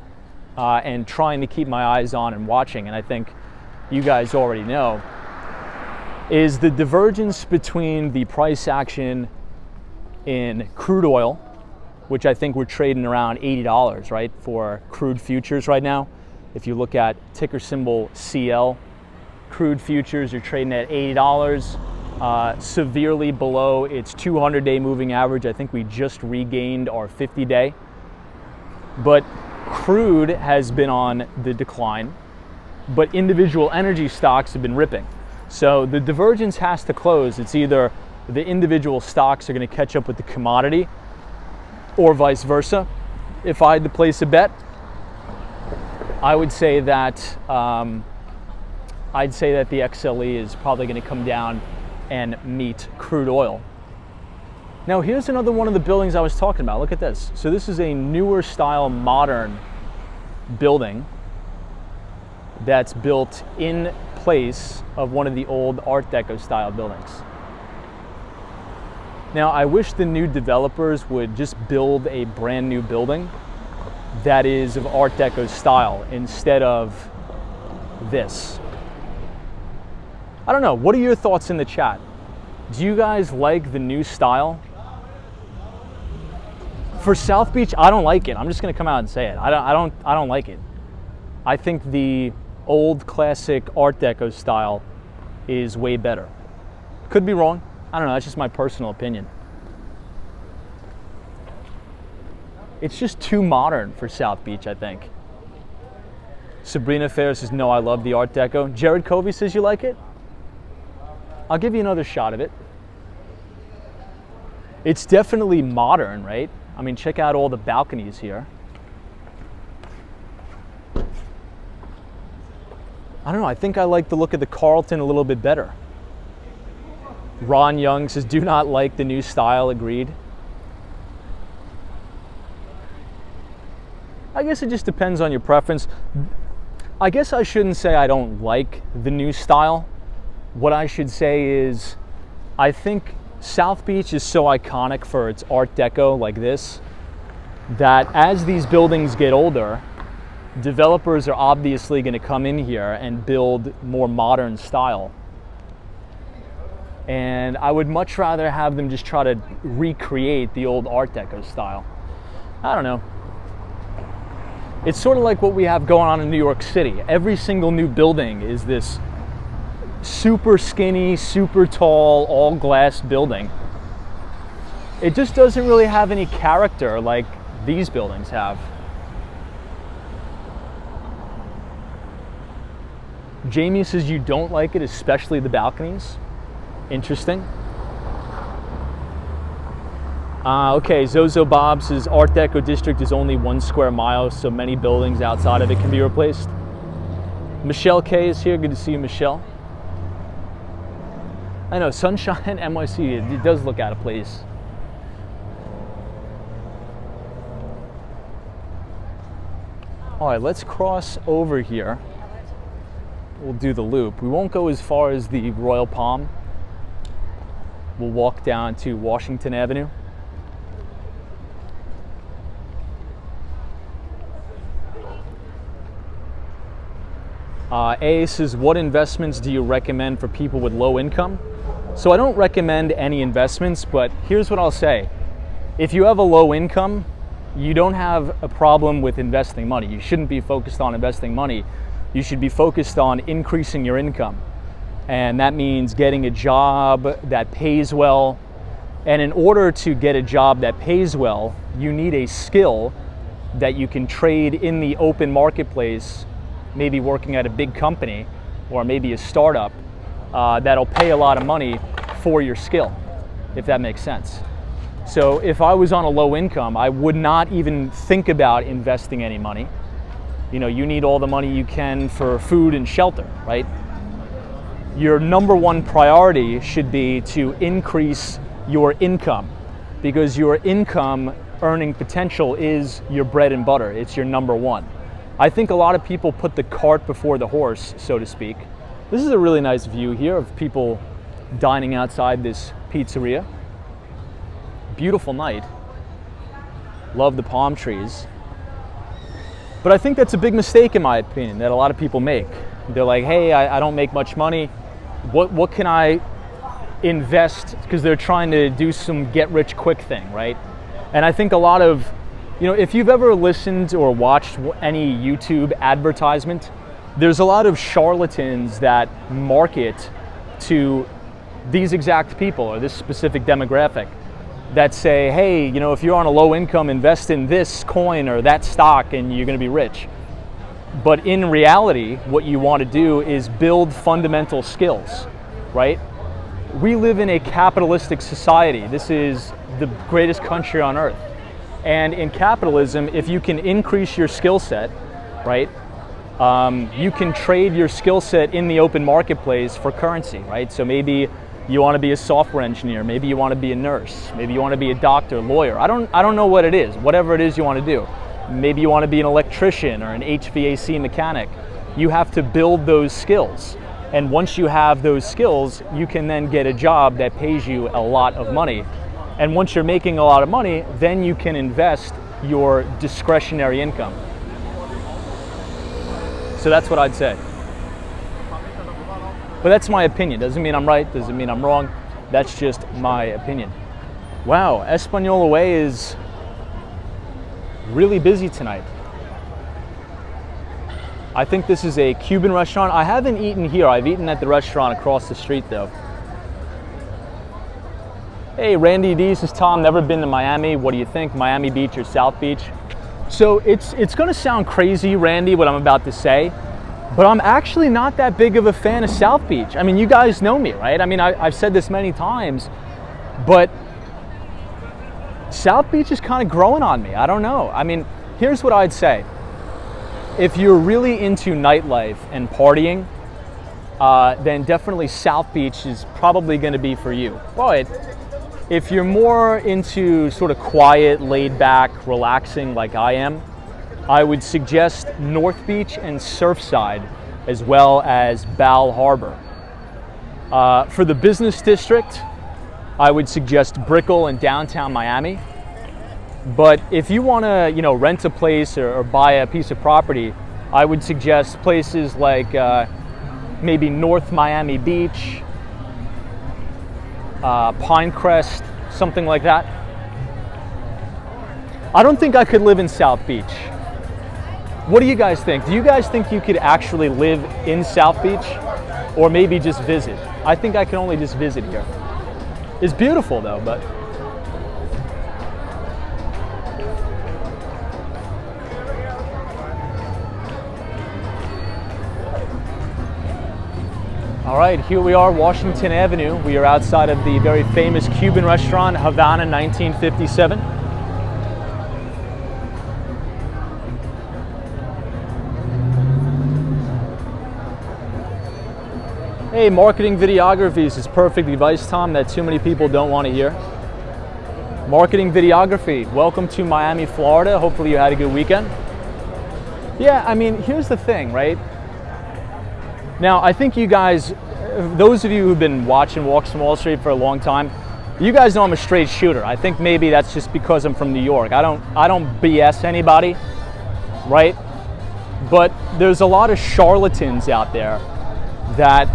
and trying to keep my eyes on and watching, and I think you guys already know, is the divergence between the price action in crude oil, which I think we're trading around $80, right, for crude futures right now. If you look at ticker symbol CL, crude futures are trading at $80, severely below its 200-day moving average. I think we just regained our 50-day. But crude has been on the decline, but individual energy stocks have been ripping. So the divergence has to close. It's either the individual stocks are going to catch up with the commodity or vice versa. If I had to place a bet, I would say that the XLE is probably going to come down and meet crude oil. Now here's another one of the buildings I was talking about. Look at this. So this is a newer style modern building that's built in place of one of the old Art Deco style buildings. Now I wish the new developers would just build a brand new building that is of Art Deco style instead of this. I don't know, what are your thoughts in the chat? Do you guys like the new style? For South Beach, I don't like it. I'm just gonna come out and say it. I don't like it. I think the old classic Art Deco style is way better. Could be wrong. I don't know, that's just my personal opinion. It's just too modern for South Beach, I think. Sabrina Fair says, no, I love the Art Deco. Jared Covey says you like it? I'll give you another shot of it. It's definitely modern, right? I mean, check out all the balconies here. I don't know, I think I like the look of the Carlton a little bit better. Ron Young says, do not like the new style, agreed. I guess it just depends on your preference. I guess I shouldn't say I don't like the new style. What I should say is, I think South Beach is so iconic for its Art Deco like this, that as these buildings get older, developers are obviously going to come in here and build more modern style. And I would much rather have them just try to recreate the old Art Deco style. I don't know. It's sort of like what we have going on in New York City. Every single new building is this super skinny, super tall, all glass building. It just doesn't really have any character like these buildings have. Jamie says you don't like it, especially the balconies. Interesting. Okay, Zozo Bob says Art Deco district is only 1 square mile, so many buildings outside of it can be replaced. Michelle K is here. Good to see you, Michelle. I know, Sunshine NYC, it does look out of place. All right, let's cross over here. We'll do the loop. We won't go as far as the Royal Palm. We'll walk down to Washington Avenue. A says, what investments do you recommend for people with low income? So I don't recommend any investments, but here's what I'll say. If you have a low income, you don't have a problem with investing money. You shouldn't be focused on investing money. You should be focused on increasing your income. And that means getting a job that pays well. And in order to get a job that pays well, you need a skill that you can trade in the open marketplace, maybe working at a big company or maybe a startup that'll pay a lot of money for your skill, if that makes sense. So if I was on a low income, I would not even think about investing any money. You know, you need all the money you can for food and shelter, right? Your number one priority should be to increase your income, because your income earning potential is your bread and butter. It's your number one. I think a lot of people put the cart before the horse, so to speak. This is a really nice view here of people dining outside this pizzeria. Beautiful night. Love the palm trees. But I think that's a big mistake, in my opinion, that a lot of people make. They're like, hey, I don't make much money. What can I invest? Because they're trying to do some get-rich-quick thing, right? And I think a lot of, you know, if you've ever listened or watched any YouTube advertisement, there's a lot of charlatans that market to these exact people or this specific demographic that say, hey, you know, if you're on a low income, invest in this coin or that stock and you're going to be rich. But in reality, what you want to do is build fundamental skills, right? We live in a capitalistic society. This is the greatest country on earth. And in capitalism, if you can increase your skill set, right, you can trade your skill set in the open marketplace for currency, right? So maybe you want to be a software engineer, maybe you want to be a nurse, maybe you want to be a doctor, lawyer. I don't know what it is, whatever it is you want to do. Maybe you want to be an electrician or an HVAC mechanic. You have to build those skills. And once you have those skills, you can then get a job that pays you a lot of money. And once you're making a lot of money, then you can invest your discretionary income. So that's what I'd say. But that's my opinion. Doesn't mean I'm right, doesn't mean I'm wrong. That's just my opinion. Wow, Espanola Way is really busy tonight. I think this is a Cuban restaurant. I haven't eaten here. I've eaten at the restaurant across the street though. Hey, Randy D, this is Tom. Never been to Miami. What do you think? Miami Beach or South Beach? So it's going to sound crazy, Randy, what I'm about to say, but I'm actually not that big of a fan of South Beach. I mean, you guys know me, right? I mean, I've said this many times, but South Beach is kind of growing on me. I don't know. I mean, here's what I'd say. If you're really into nightlife and partying, then definitely South Beach is probably going to be for you. But if you're more into sort of quiet, laid back, relaxing like I am, I would suggest North Beach and Surfside as well as Bal Harbor. For the business district, I would suggest Brickell and downtown Miami. But if you want to, rent a place or buy a piece of property, I would suggest places like maybe North Miami Beach, Pinecrest, something like that. I don't think I could live in South Beach. What do you guys think? Do you guys think you could actually live in South Beach or maybe just visit? I think I can only just visit here. It's beautiful though, but all right, here we are, Washington Avenue. We are outside of the very famous Cuban restaurant, Havana 1957. Hey, marketing videography is perfect advice, Tom, that too many people don't want to hear. Marketing videography, welcome to Miami, Florida. Hopefully you had a good weekend. Yeah, I mean, here's the thing, right? Now, I think you guys, those of you who've been watching Walks from Wall Street for a long time, you guys know I'm a straight shooter. I think maybe that's just because I'm from New York. I don't BS anybody, right? But there's a lot of charlatans out there that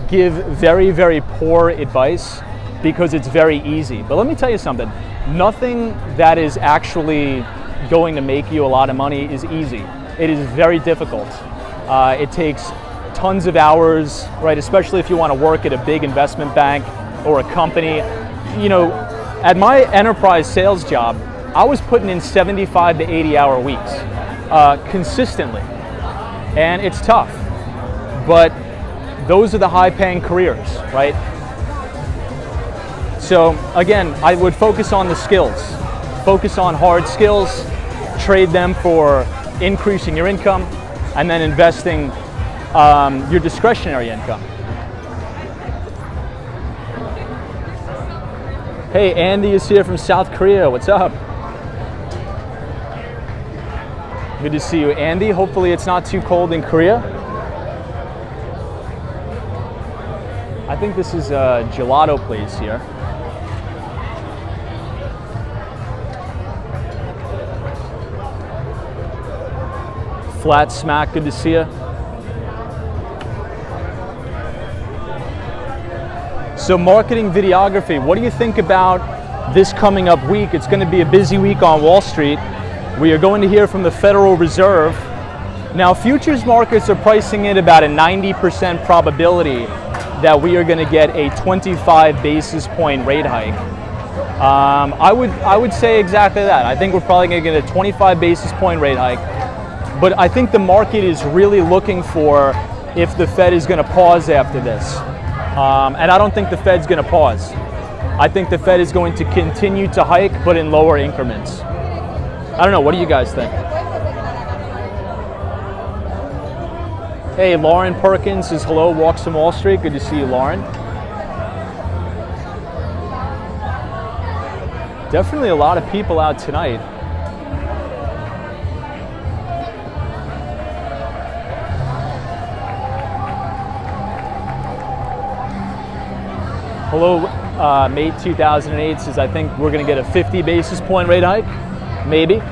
give very, very poor advice because it's very easy. But let me tell you something. Nothing that is actually going to make you a lot of money is easy. It is very difficult. It takes tons of hours, right? Especially if you want to work at a big investment bank or a company. At my enterprise sales job, I was putting in 75 to 80-hour weeks consistently, and it's tough. But those are the high-paying careers, right? So again, I would focus on the skills. Focus on hard skills, trade them for increasing your income, and then investing your discretionary income. Hey, Andy is here from South Korea. What's up? Good to see you, Andy. Hopefully it's not too cold in Korea. I think this is a gelato place here. Flat Smack, good to see you. So marketing videography, what do you think about this coming up week? It's going to be a busy week on Wall Street. We are going to hear from the Federal Reserve. Now, futures markets are pricing in about a 90% probability that we are going to get a 25 basis point rate hike. I would say exactly that. I think we're probably going to get a 25 basis point rate hike. But I think the market is really looking for if the Fed is going to pause after this. And I don't think the Fed's going to pause. I think the Fed is going to continue to hike, but in lower increments. I don't know, what do you guys think? Hey, Lauren Perkins says hello, Walks from Wall Street. Good to see you, Lauren. Definitely a lot of people out tonight. Hello, Mate 2008 says, I think we're going to get a 50 basis point rate hike, maybe.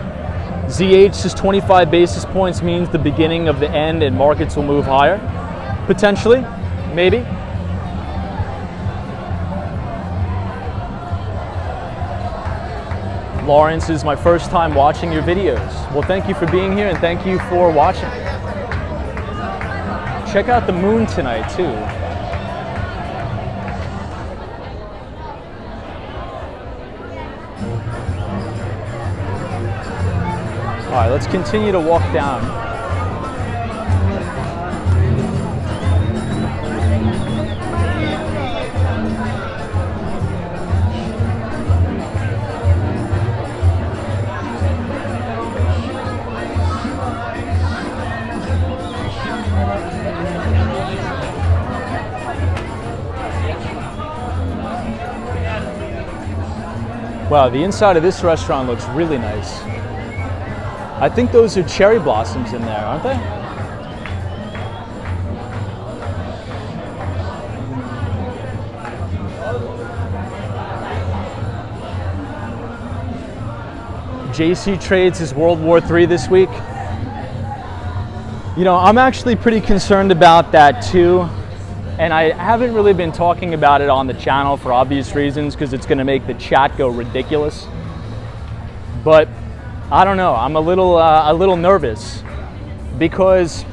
ZH says 25 basis points means the beginning of the end and markets will move higher. Potentially, maybe. Lawrence is my first time watching your videos. Well, thank you for being here and thank you for watching. Check out the moon tonight too. All right, let's continue to walk down. Wow, the inside of this restaurant looks really nice. I think those are cherry blossoms in there, aren't they? JC Trades is World War III this week. You know, I'm actually pretty concerned about that too. And I haven't really been talking about it on the channel for obvious reasons, because it's going to make the chat go ridiculous. But I don't know. I'm a little nervous, because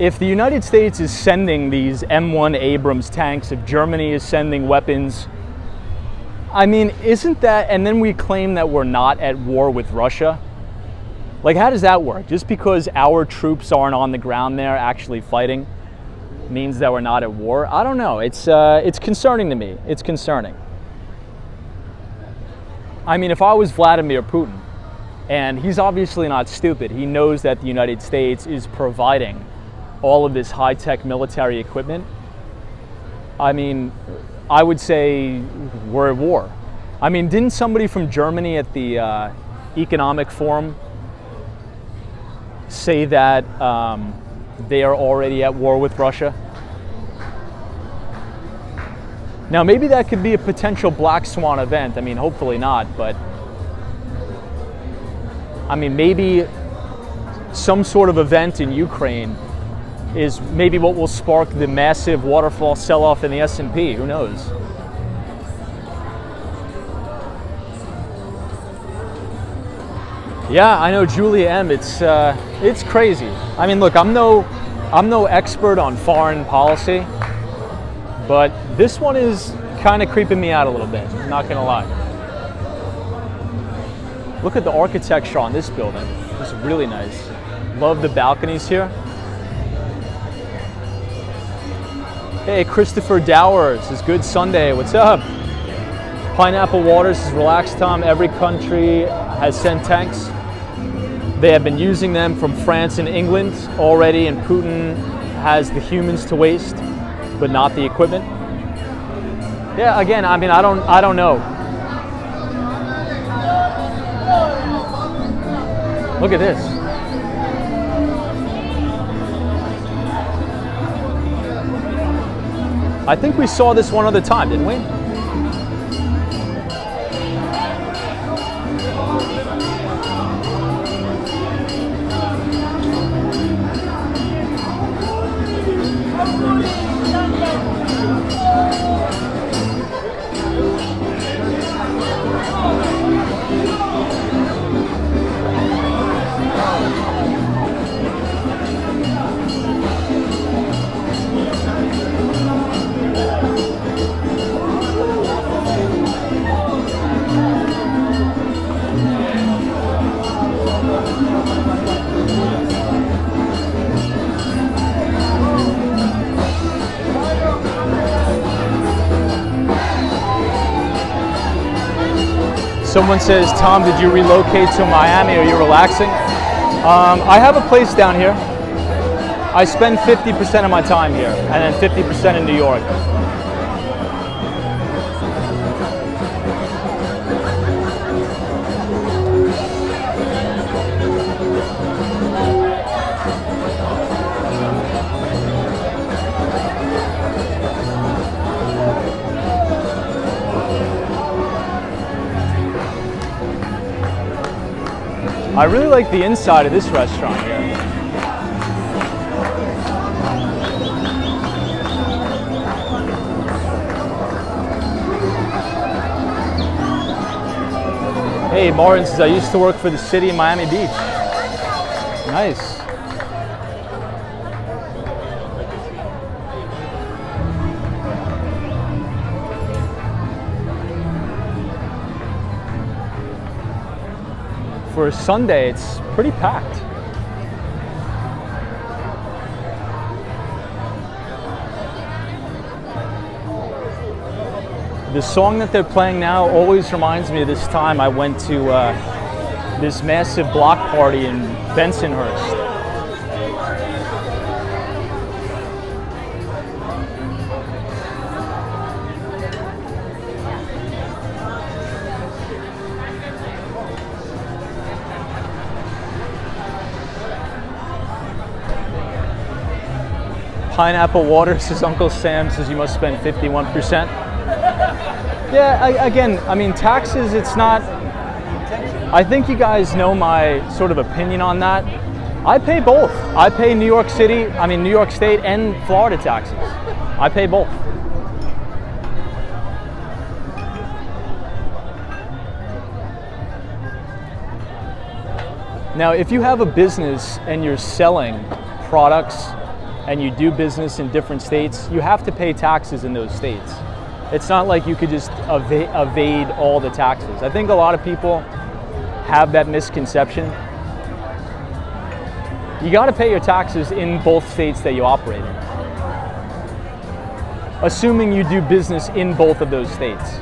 if the United States is sending these M1 Abrams tanks, if Germany is sending weapons, I mean, isn't that? And then we claim that we're not at war with Russia. Like, how does that work? Just because our troops aren't on the ground there actually fighting means that we're not at war? I don't know. It's concerning to me. It's concerning. I mean, if I was Vladimir Putin, and he's obviously not stupid, he knows that the United States is providing all of this high-tech military equipment. I mean, I would say we're at war. I mean, didn't somebody from Germany at the Economic Forum say that they are already at war with Russia? Now, maybe that could be a potential black swan event. I mean, hopefully not, but I mean, maybe some sort of event in Ukraine is maybe what will spark the massive waterfall sell-off in the S&P. Who knows? Yeah, I know, Julia M. It's crazy. I mean, look, I'm no expert on foreign policy, but this one is kind of creeping me out a little bit. I'm not gonna lie. Look at the architecture on this building. It's really nice. Love the balconies here. Hey, Christopher Dowers, it's Good Sunday. What's up? Pineapple Waters is Relaxed Tom. Every country has sent tanks. They have been using them from France and England already, and Putin has the humans to waste, but not the equipment. Yeah, again, I mean, I don't know. Look at this. I think we saw this one other time, didn't we? Someone says, Tom, did you relocate to Miami? Are you relaxing? I have a place down here. I spend 50% of my time here, and then 50% in New York. I really like the inside of this restaurant here. Hey, Martin says, I used to work for the city of Miami Beach. Nice. for a Sunday, it's pretty packed. The song that they're playing now always reminds me of this time I went to this massive block party in Bensonhurst. Pineapple water, says Uncle Sam, says you must spend 51%. Yeah, again, I mean, taxes, it's not, I think you guys know my sort of opinion on that. I pay both. I pay New York State and Florida taxes. I pay both. Now, if you have a business and you're selling products and you do business in different states, you have to pay taxes in those states. It's not like you could just evade all the taxes. I think a lot of people have that misconception. You got to pay your taxes in both states that you operate in, assuming you do business in both of those states.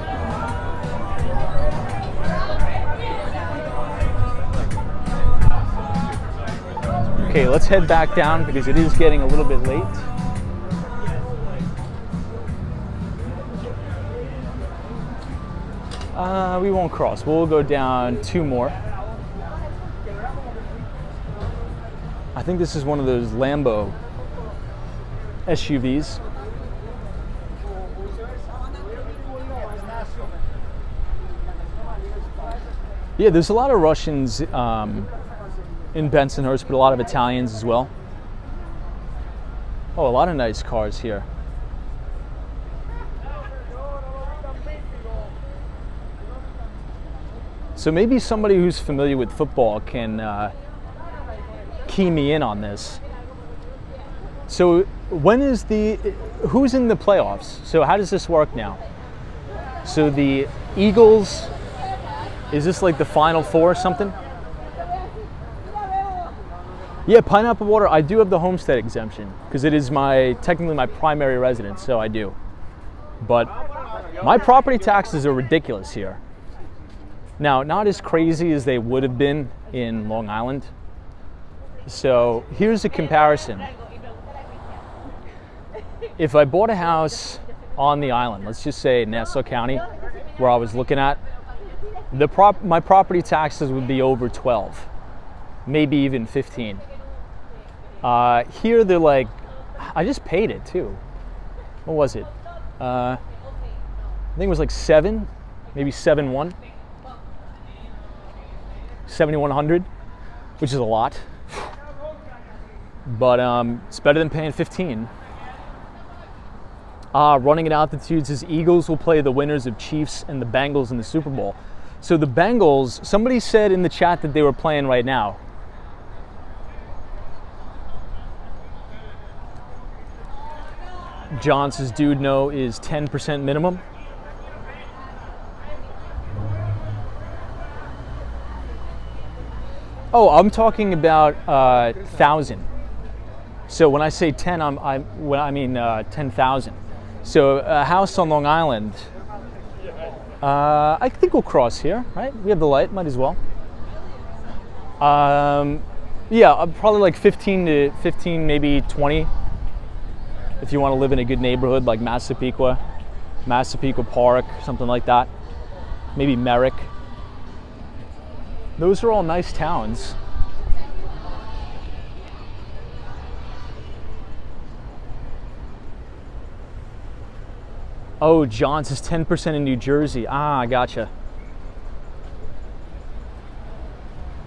Okay, let's head back down because it is getting a little bit late. We won't cross. We'll go down 2 more. I think this is one of those Lambo SUVs. Yeah, there's a lot of Russians in Bensonhurst, but a lot of Italians as well. Oh, a lot of nice cars here. So maybe somebody who's familiar with football can key me in on this. So who's in the playoffs? So how does this work now? So the Eagles, is this like the Final Four or something? Yeah, pineapple water, I do have the homestead exemption because it is technically my primary residence, so I do. But my property taxes are ridiculous here. Now, not as crazy as they would have been in Long Island. So here's a comparison. If I bought a house on the island, let's just say Nassau County, where I was looking at, my property taxes would be over 12, maybe even 15. Here they're like, I just paid it too. What was it? I think it was like 7, maybe 7.1. 7,100, which is a lot, but it's better than paying 15. Running at altitude says Eagles will play the winners of Chiefs and the Bengals in the Super Bowl. So the Bengals, somebody said in the chat that they were playing right now. John says, dude, no is 10% minimum. Oh, I'm talking about 1,000. So when I say 10, I mean 10,000. So a house on Long Island, I think we'll cross here, right? We have the light, might as well. Yeah, probably like 15, maybe 20. If you want to live in a good neighborhood like Massapequa Park, something like that. Maybe Merrick. Those are all nice towns. Oh, John says 10% in New Jersey. I gotcha.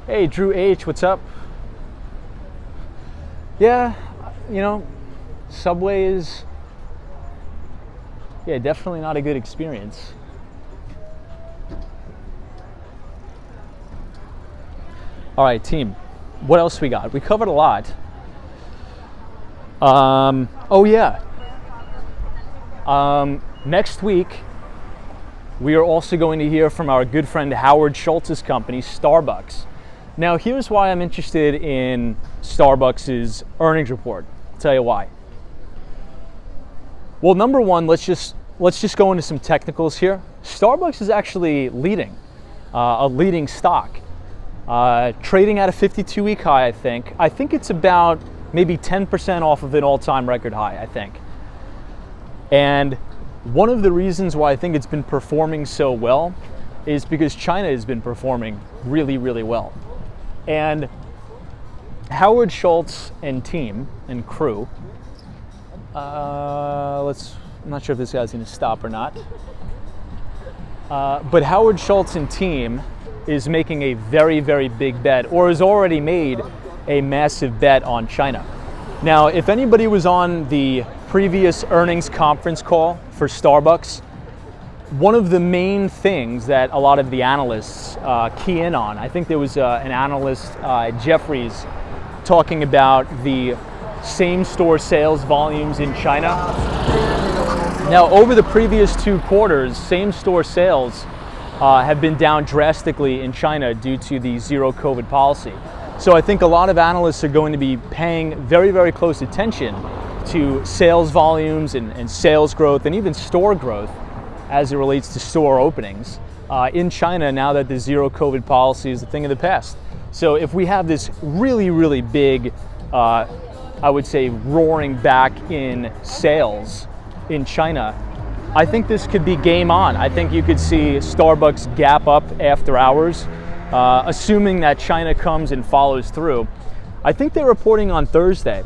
Hey, Drew H, what's up? Yeah, Subway is, definitely not a good experience. All right, team, what else we got? We covered a lot. Next week, we are also going to hear from our good friend Howard Schultz's company, Starbucks. Now, here's why I'm interested in Starbucks' earnings report. I'll tell you why. Well, number one, let's just go into some technicals here. Starbucks is actually leading, a leading stock, trading at a 52-week high. I think it's about maybe 10% off of an all-time record high, I think. And one of the reasons why I think it's been performing so well is because China has been performing really, really well. And Howard Schultz and team and crew, I'm not sure if this guy's going to stop or not, but Howard Schultz and team is making a very, very big bet, or has already made a massive bet on China. Now, if anybody was on the previous earnings conference call for Starbucks, one of the main things that a lot of the analysts key in on, I think there was an analyst, Jeffries, talking about the same-store sales volumes in China. Now, over the previous 2 quarters, same-store sales have been down drastically in China due to the zero COVID policy. So I think a lot of analysts are going to be paying very, very close attention to sales volumes and sales growth and even store growth as it relates to store openings in China now that the zero COVID policy is a thing of the past. So if we have this really, really big, I would say, roaring back in sales in China, I think this could be game on. I think you could see Starbucks gap up after hours, assuming that China comes and follows through. I think they're reporting on Thursday.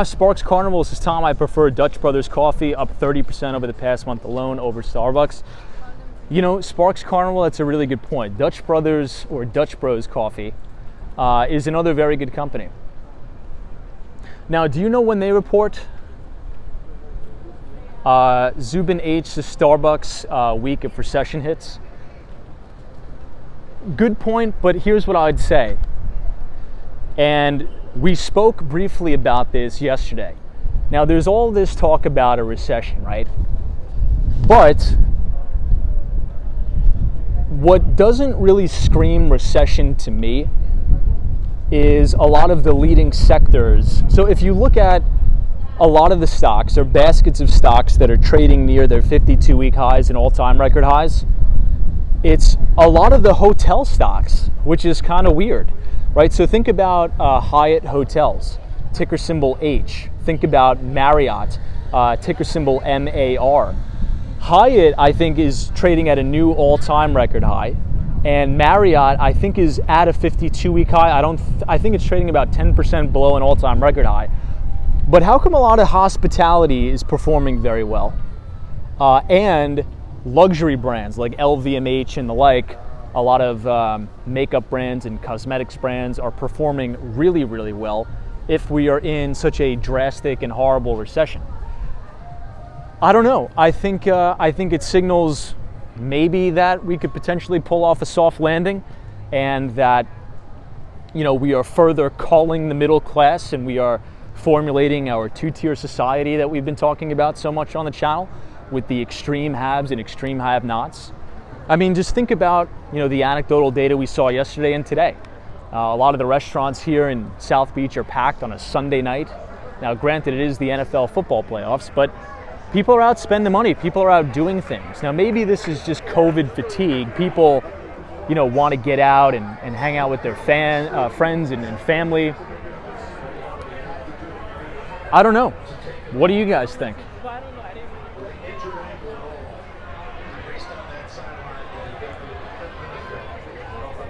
Sparks Carnival says, Tom, I prefer Dutch Brothers Coffee, up 30% over the past month alone over Starbucks. You know, Sparks Carnival, that's a really good point. Dutch Brothers, or Dutch Bros Coffee, is another very good company. Now, do you know when they report? Zubin H, the Starbucks week of recession hits. Good point, but here's what I'd say. And we spoke briefly about this yesterday. Now, there's all this talk about a recession, right? But what doesn't really scream recession to me is a lot of the leading sectors. So if you look at a lot of the stocks, or baskets of stocks that are trading near their 52-week highs and all-time record highs, it's a lot of the hotel stocks, which is kind of weird. Right, so think about Hyatt Hotels, ticker symbol H. Think about Marriott, ticker symbol MAR. Hyatt, I think, is trading at a new all-time record high, and Marriott, I think, is at a 52-week high. I think it's trading about 10% below an all-time record high. But how come a lot of hospitality is performing very well, and luxury brands like LVMH and the like? A lot of makeup brands and cosmetics brands are performing really, really well if we are in such a drastic and horrible recession. I don't know. I think it signals maybe that we could potentially pull off a soft landing, and that, you know, we are further culling the middle class, and we are formulating our 2-tier society that we've been talking about so much on the channel, with the extreme haves and extreme have-nots. I mean, just think about, you know, the anecdotal data we saw yesterday and today. A lot of the restaurants here in South Beach are packed on a Sunday night. Now, granted, it is the NFL football playoffs, but people are out spending money. People are out doing things. Now, maybe this is just COVID fatigue. People, you know, want to get out and hang out with their friends and family. I don't know. What do you guys think?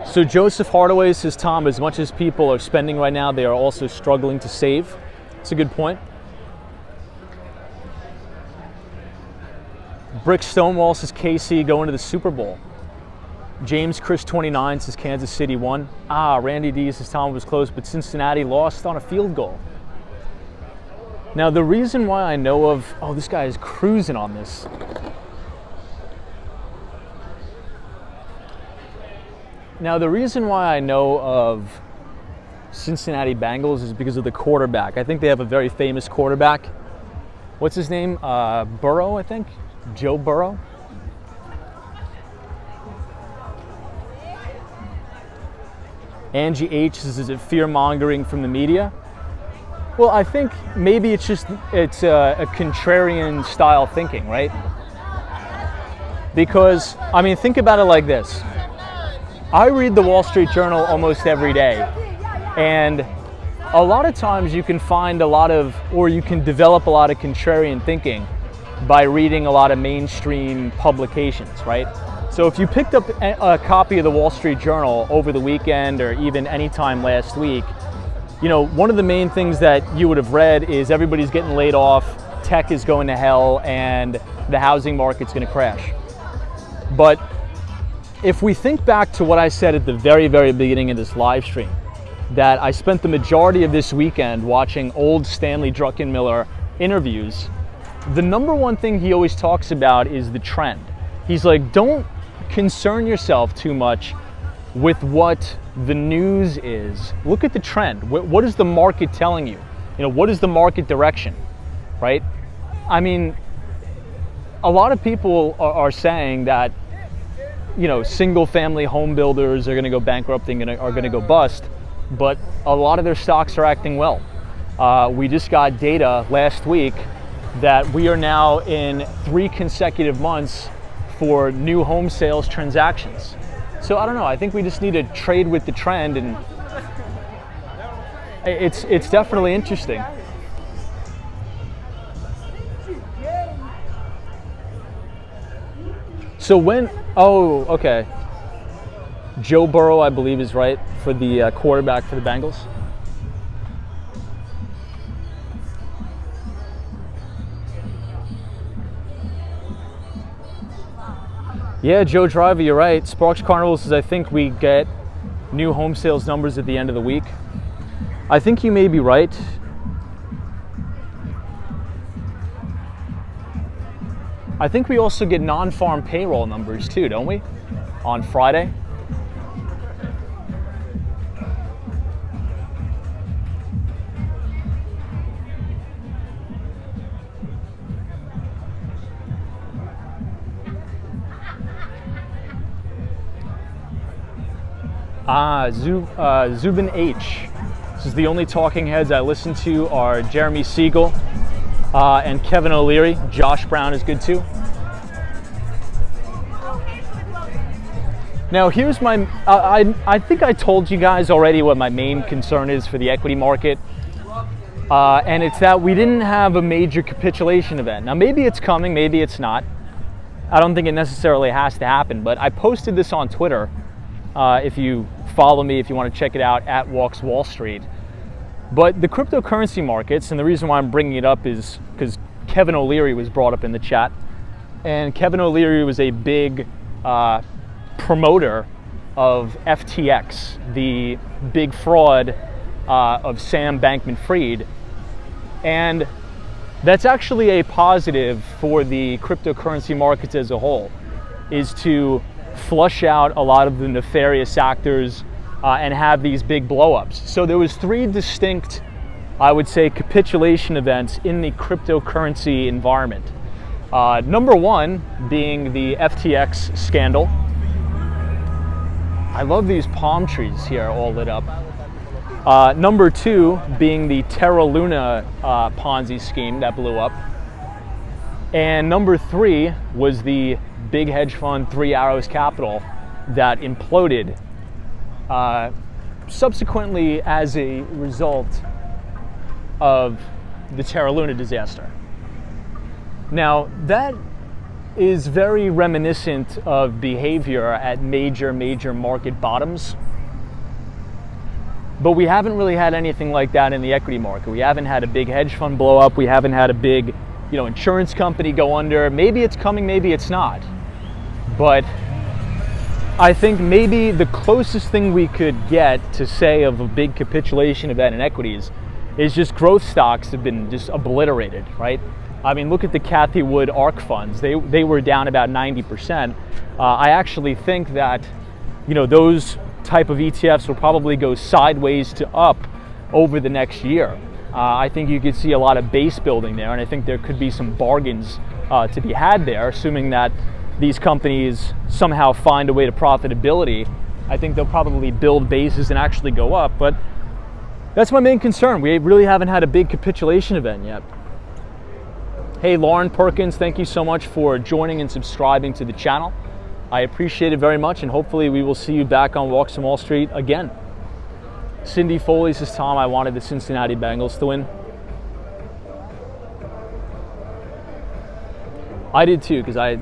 So Joseph Hardaway says, Tom, as much as people are spending right now, they are also struggling to save. It's a good point. Brick Stonewall says, KC going to the Super Bowl. James Chris 29 says, Kansas City won. Randy D says, Tom was close, but Cincinnati lost on a field goal. Now, the reason why I know of, this guy is cruising on this. Now, the reason why I know of Cincinnati Bengals is because of the quarterback. I think they have a very famous quarterback. What's his name? Burrow, I think? Joe Burrow? Angie H says, is it fear mongering from the media? Well, I think maybe it's a contrarian style thinking, right? Because, I mean, think about it like this. I read the Wall Street Journal almost every day, and a lot of times you can find you can develop a lot of contrarian thinking by reading a lot of mainstream publications, right? So if you picked up a copy of the Wall Street Journal over the weekend or even any time last week, you know, one of the main things that you would have read is everybody's getting laid off, tech is going to hell, and the housing market's going to crash. But if we think back to what I said at the very, very beginning of this live stream, that I spent the majority of this weekend watching old Stanley Druckenmiller interviews, the number one thing he always talks about is the trend. He's like, don't concern yourself too much with what the news is. Look at the trend. What is the market telling you? You know, what is the market direction, right? I mean, a lot of people are saying that, you know, single family home builders are going to go bankrupt and are going to go bust, but a lot of their stocks are acting well. We just got data last week that we are now in 3 consecutive months for new home sales transactions. So I don't know, I think we just need to trade with the trend, and it's definitely interesting. So okay. Joe Burrow, I believe, is right for the quarterback for the Bengals. Yeah, Joe Driver, you're right. Sparks Carnival says, I think we get new home sales numbers at the end of the week. I think you may be right. I think we also get non-farm payroll numbers too, don't we? On Friday. Zubin H. This is the only talking heads I listen to are Jeremy Siegel and Kevin O'Leary. Josh Brown is good too. Now here's my, I think I told you guys already what my main concern is for the equity market. And it's that we didn't have a major capitulation event. Now maybe it's coming, maybe it's not. I don't think it necessarily has to happen, but I posted this on Twitter. If you follow me, if you want to check it out, at Walks Wall Street. But the cryptocurrency markets, and the reason why I'm bringing it up is because Kevin O'Leary was brought up in the chat. And Kevin O'Leary was a big promoter of FTX, the big fraud of Sam Bankman-Fried. And that's actually a positive for the cryptocurrency markets as a whole, is to flush out a lot of the nefarious actors and have these big blow-ups. So there was 3 distinct, I would say, capitulation events in the cryptocurrency environment. Number 1 being the FTX scandal. I love these palm trees here all lit up. Number 2 being the Terra Luna Ponzi scheme that blew up. And number 3 was the big hedge fund 3 Arrows Capital that imploded subsequently as a result of the Terra Luna disaster. Now that is very reminiscent of behavior at major market bottoms, but we haven't really had anything like that in the equity market. We haven't had a big hedge fund blow up. We haven't had a big, insurance company go under. Maybe it's coming, maybe it's not. But I think maybe the closest thing we could get to say of a big capitulation event in equities is just growth stocks have been just obliterated, right? I mean, look at the Cathie Wood ARK funds. They were down about 90%. I actually think that, those type of ETFs will probably go sideways to up over the next year. I think you could see a lot of base building there, and I think there could be some bargains to be had there, assuming that these companies somehow find a way to profitability I think they'll probably build bases and actually go up, but that's my main concern. We really haven't had a big capitulation event yet. Hey, Lauren Perkins, thank you so much for joining and subscribing to the channel. I appreciate it very much, and hopefully we will see you back on Walks on Wall Street again. Cindy Foley says, Tom, I wanted the Cincinnati Bengals to win. I did too, because I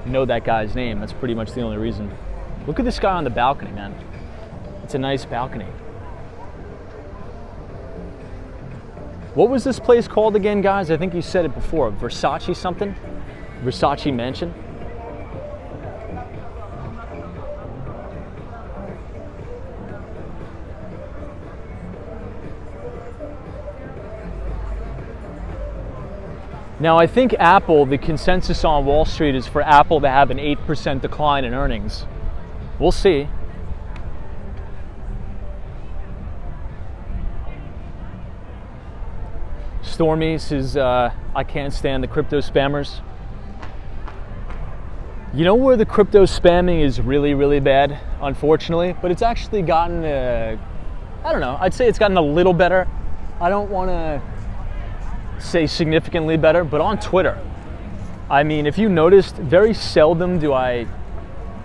know that guy's name. That's pretty much the only reason. Look at this guy on the balcony, man. It's a nice balcony. What was this place called again, guys? I think you said it before. Versace something? Versace Mansion? Now, I think Apple, the consensus on Wall Street is for Apple to have an 8% decline in earnings. We'll see. Stormy says, I can't stand the crypto spammers. You know where the crypto spamming is really, really bad, unfortunately, but it's actually gotten, I don't know, I'd say it's gotten a little better. I don't want to say significantly better, but on Twitter, I mean, if you noticed, very seldom do I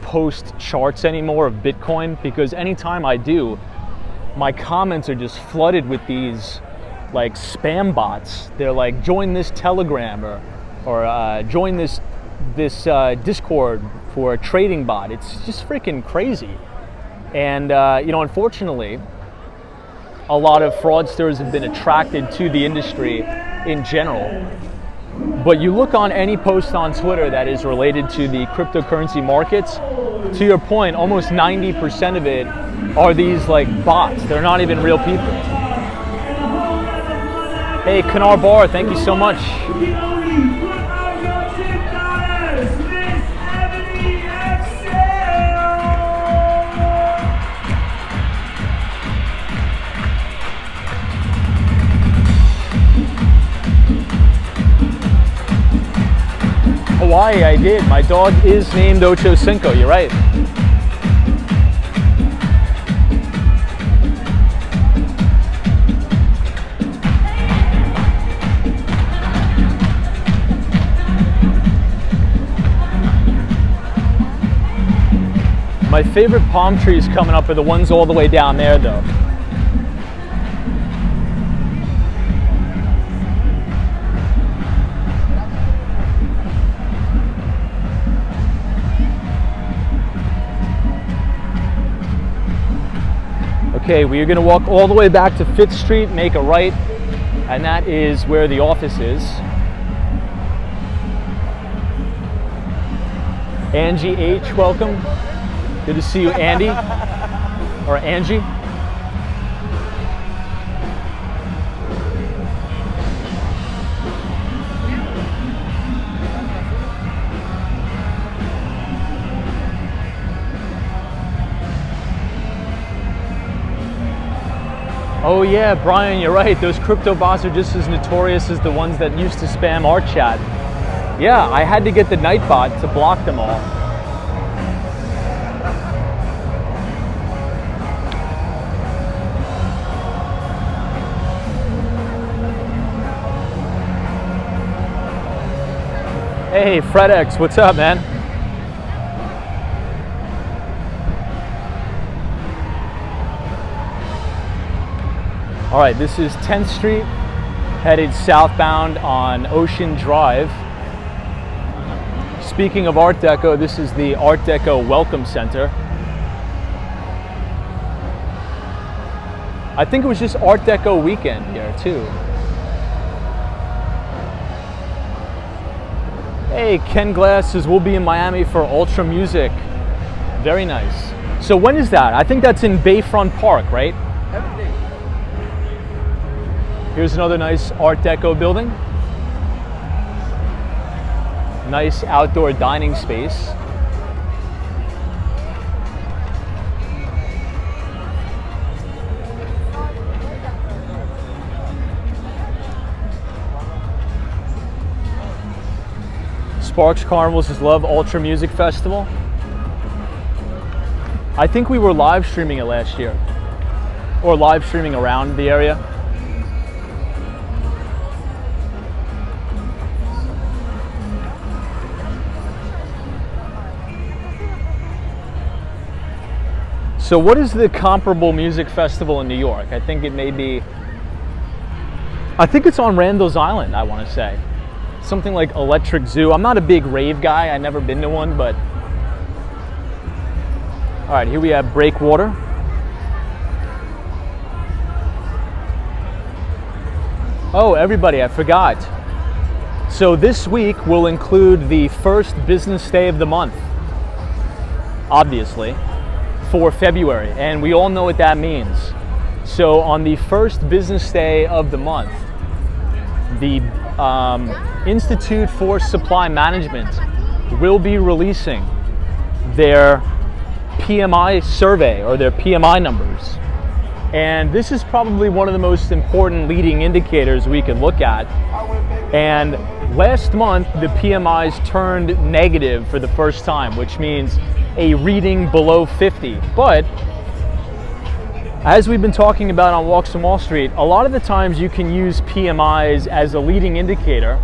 post charts anymore of Bitcoin, because anytime I do, my comments are just flooded with these like spam bots. They're like, join this Telegram or join this Discord for a trading bot. It's just freaking crazy. And you know, unfortunately, a lot of fraudsters have been attracted to the industry in general. But you look on any post on Twitter that is related to the cryptocurrency markets, to your point, almost 90% of it are these like bots. They're not even real people. Hey, Kanar Bar, thank you so much. Hawaii, I did. My dog is named Ocho Cinco, you're right. My favorite palm trees coming up are the ones all the way down there, though. Okay, we are going to walk all the way back to 5th Street, make a right, and that is where the office is. Angie H, welcome. Good to see you, Andy, or Angie. Oh yeah, Brian, you're right. Those crypto bots are just as notorious as the ones that used to spam our chat. Yeah, I had to get the Nightbot to block them all. Hey, FredX, what's up, man? All right, this is 10th Street, headed southbound on Ocean Drive. Speaking of Art Deco, this is the Art Deco Welcome Center. I think it was just Art Deco weekend here too. Hey, Ken Glass says we'll be in Miami for Ultra Music. Very nice. So when is that? I think that's in Bayfront Park, right? Everything. Here's another nice Art Deco building. Nice outdoor dining space. Sparks Carnival says love Ultra Music Festival. I think we were live streaming it last year, or live streaming around the area. So what is the comparable music festival in New York? I think it may be, I think it's on Randall's Island, I want to say. Something like Electric Zoo. I'm not a big rave guy, I've never been to one, but. All right, here we have Breakwater. Oh, everybody, I forgot. So this week will include the first business day of the month, obviously, for February, and we all know what that means. So on the first business day of the month, the Institute for Supply Management will be releasing their PMI survey, or their PMI numbers. And this is probably one of the most important leading indicators we can look at. And last month, the PMIs turned negative for the first time, which means a reading below 50. But as we've been talking about on Walks on Wall Street, a lot of the times you can use PMIs as a leading indicator.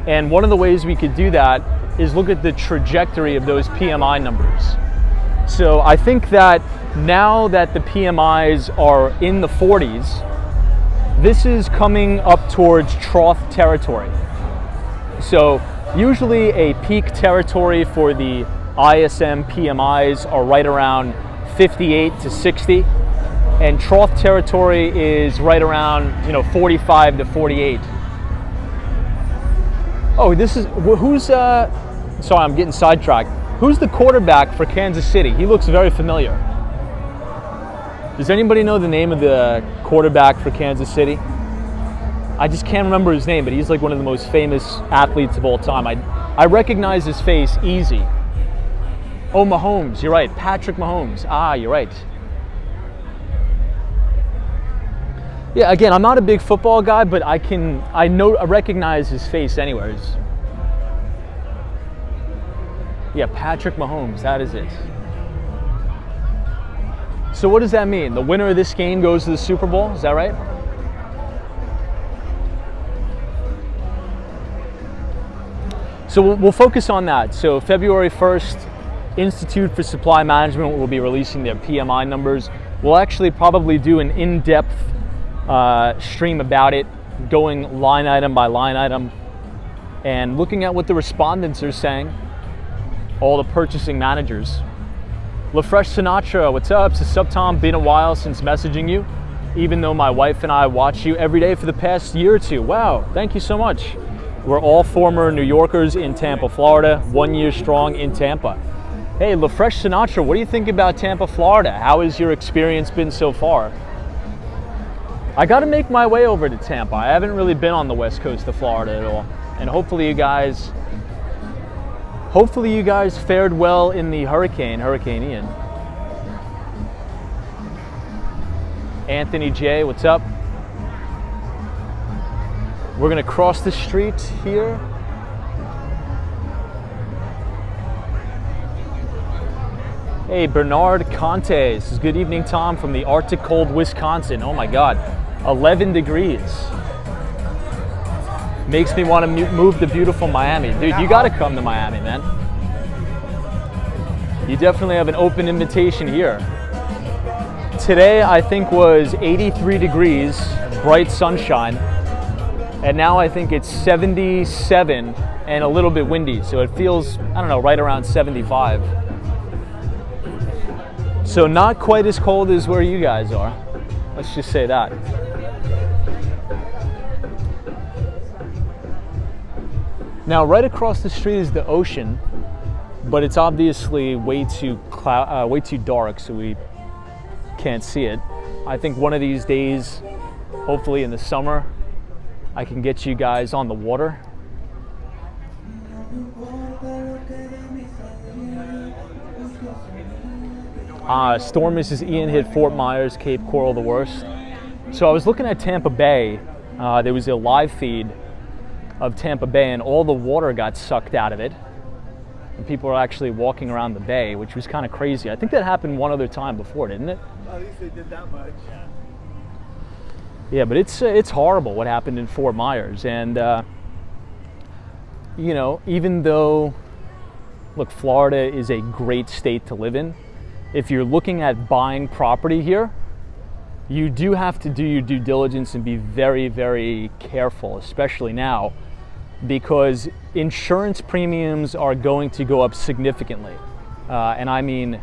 And one of the ways we could do that is look at the trajectory of those PMI numbers. So I think that now that the PMIs are in the 40s, this is coming up towards trough territory. So usually a peak territory for the ISM PMIs are right around 58 to 60, and trough territory is right around 45 to 48. Oh, this is who's sorry, I'm getting sidetracked. Who's the quarterback for Kansas City? He looks very familiar. Does anybody know the name of the quarterback for Kansas City? I just can't remember his name, but he's like one of the most famous athletes of all time. I recognize his face easy. Oh, Mahomes, you're right. Patrick Mahomes. Ah, you're right. Yeah, again, I'm not a big football guy, but I recognize his face anyways. Yeah, Patrick Mahomes, that is it. So what does that mean? The winner of this game goes to the Super Bowl, is that right? So we'll focus on that. So February 1st, Institute for Supply Management will be releasing their PMI numbers. We'll actually probably do an in-depth stream about it, going line item by line item and looking at what the respondents are saying, all the purchasing managers. LaFresh Sinatra, what's up? What's up, Tom? Been a while since messaging you, even though my wife and I watch you every day for the past year or two. Wow, thank you so much. We're all former New Yorkers in Tampa, Florida, 1 year strong in Tampa. Hey, LaFresh Sinatra, what do you think about Tampa, Florida? How has your experience been so far? I got to make my way over to Tampa. I haven't really been on the west coast of Florida at all. And hopefully you guys fared well in the Hurricane Ian. Anthony J, what's up? We're gonna cross the street here. Hey, Bernard Conte says, good evening, Tom, from the Arctic cold Wisconsin. Oh my God, 11 degrees. Makes me want to move to beautiful Miami. Dude, you gotta come to Miami, man. You definitely have an open invitation here. Today, I think, was 83 degrees, bright sunshine. And now I think it's 77 and a little bit windy. So it feels, I don't know, right around 75. So not quite as cold as where you guys are. Let's just say that. Now, right across the street is the ocean, but it's obviously way too dark, so we can't see it. I think one of these days, hopefully in the summer, I can get you guys on the water. Storm Mrs. Ian hit Fort Myers, Cape Coral the worst. So I was looking at Tampa Bay. There was a live feed of Tampa Bay and all the water got sucked out of it. and people are actually walking around the bay, which was kind of crazy. I think that happened one other time before, didn't it? At least they did that much. Yeah, but it's horrible what happened in Fort Myers, and you know, even though, look, Florida is a great state to live in, if you're looking at buying property here, you do have to do your due diligence and be very, very careful, especially now, because insurance premiums are going to go up significantly, and I mean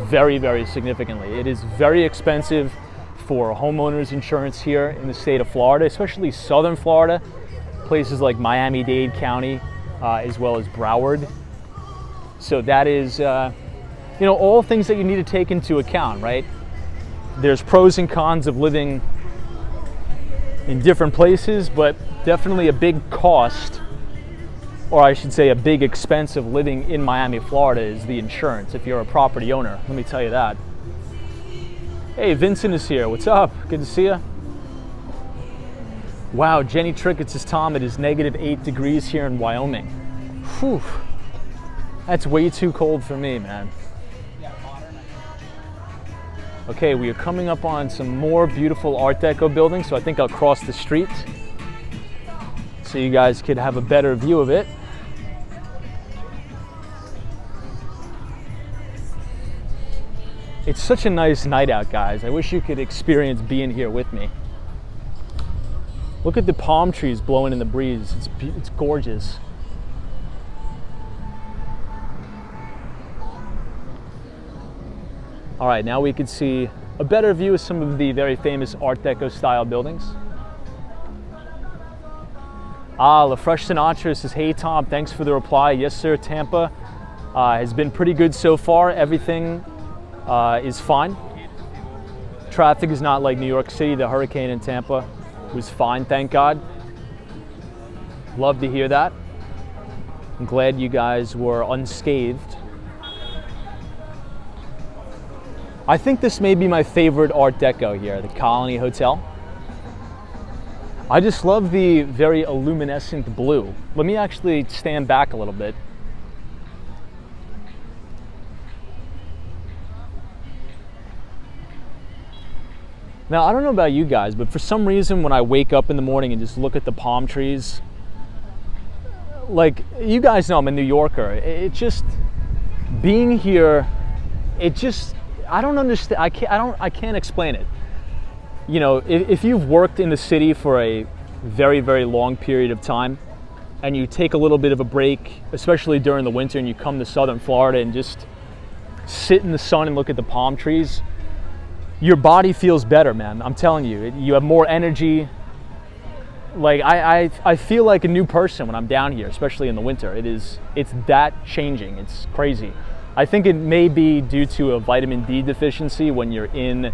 very, very significantly. It is very expensive for homeowners insurance here in the state of Florida, especially southern Florida, places like Miami-Dade County, as well as Broward. So that is, you know, all things that you need to take into account, right? There's pros and cons of living in different places, but definitely a big cost, or I should say a big expense of living in Miami, Florida is the insurance if you're a property owner. Let me tell you that. Hey, Vincent is here. What's up? Good to see you. Wow, Jenny Trickett says, Tom, it is -8 degrees here in Wyoming. Whew. That's way too cold for me, man. Okay, we are coming up on some more beautiful Art Deco buildings, so I think I'll cross the street so you guys could have a better view of it. It's such a nice night out, guys. I wish you could experience being here with me. Look at the palm trees blowing in the breeze. It's gorgeous. All right, now we can see a better view of some of the very famous Art Deco style buildings. LaFresh Sinatra says, hey Tom, thanks for the reply. Yes sir, Tampa has been pretty good so far. Everything is fine. Traffic is not like New York City. The hurricane in Tampa was fine, thank God. Love to hear that. I'm glad you guys were unscathed. I think this may be my favorite Art Deco here, the Colony Hotel. I just love the very luminescent blue. Let me actually stand back a little bit. Now, I don't know about you guys, but for some reason when I wake up in the morning and just look at the palm trees, like, you guys know I'm a New Yorker. It just, being here, it just, I don't understand, I can't explain it. You know, if you've worked in the city for a very, very long period of time and you take a little bit of a break, especially during the winter, and you come to southern Florida and just sit in the sun and look at the palm trees, your body feels better, man. I'm telling you, you have more energy. Like, I feel like a new person when I'm down here, especially in the winter. It's that changing. It's crazy. I think it may be due to a vitamin D deficiency when you're in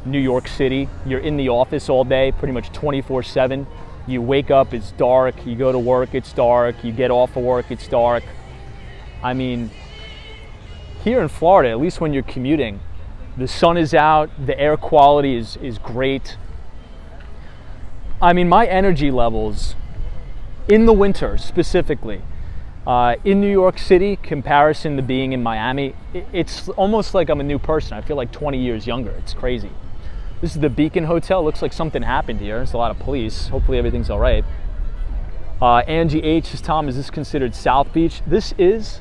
New York City. You're in the office all day, pretty much 24/7. You wake up, it's dark. You go to work, it's dark. You get off of work, it's dark. I mean, here in Florida, at least when you're commuting, the sun is out, the air quality is great. I mean, my energy levels in the winter specifically, in New York City, comparison to being in Miami, it's almost like I'm a new person. I feel like 20 years younger. It's crazy. This is the Beacon Hotel. Looks like something happened here. There's a lot of police. Hopefully everything's all right. Angie H says, Tom, is this considered South Beach? This is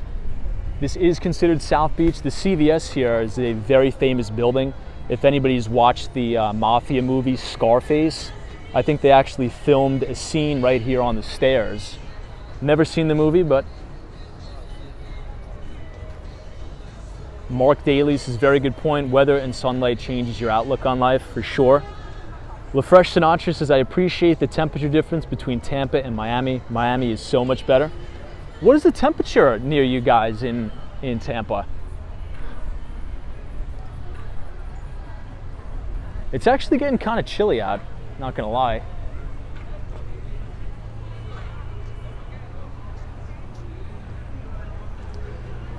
considered South Beach. The CVS here is a very famous building. If anybody's watched the mafia movie Scarface, I think they actually filmed a scene right here on the stairs. Never seen the movie, but Mark Daly says, very good point. Weather and sunlight changes your outlook on life, for sure. LaFresh Sinatra says, I appreciate the temperature difference between Tampa and Miami. Miami is so much better. What is the temperature near you guys in Tampa? It's actually getting kind of chilly out, not gonna lie.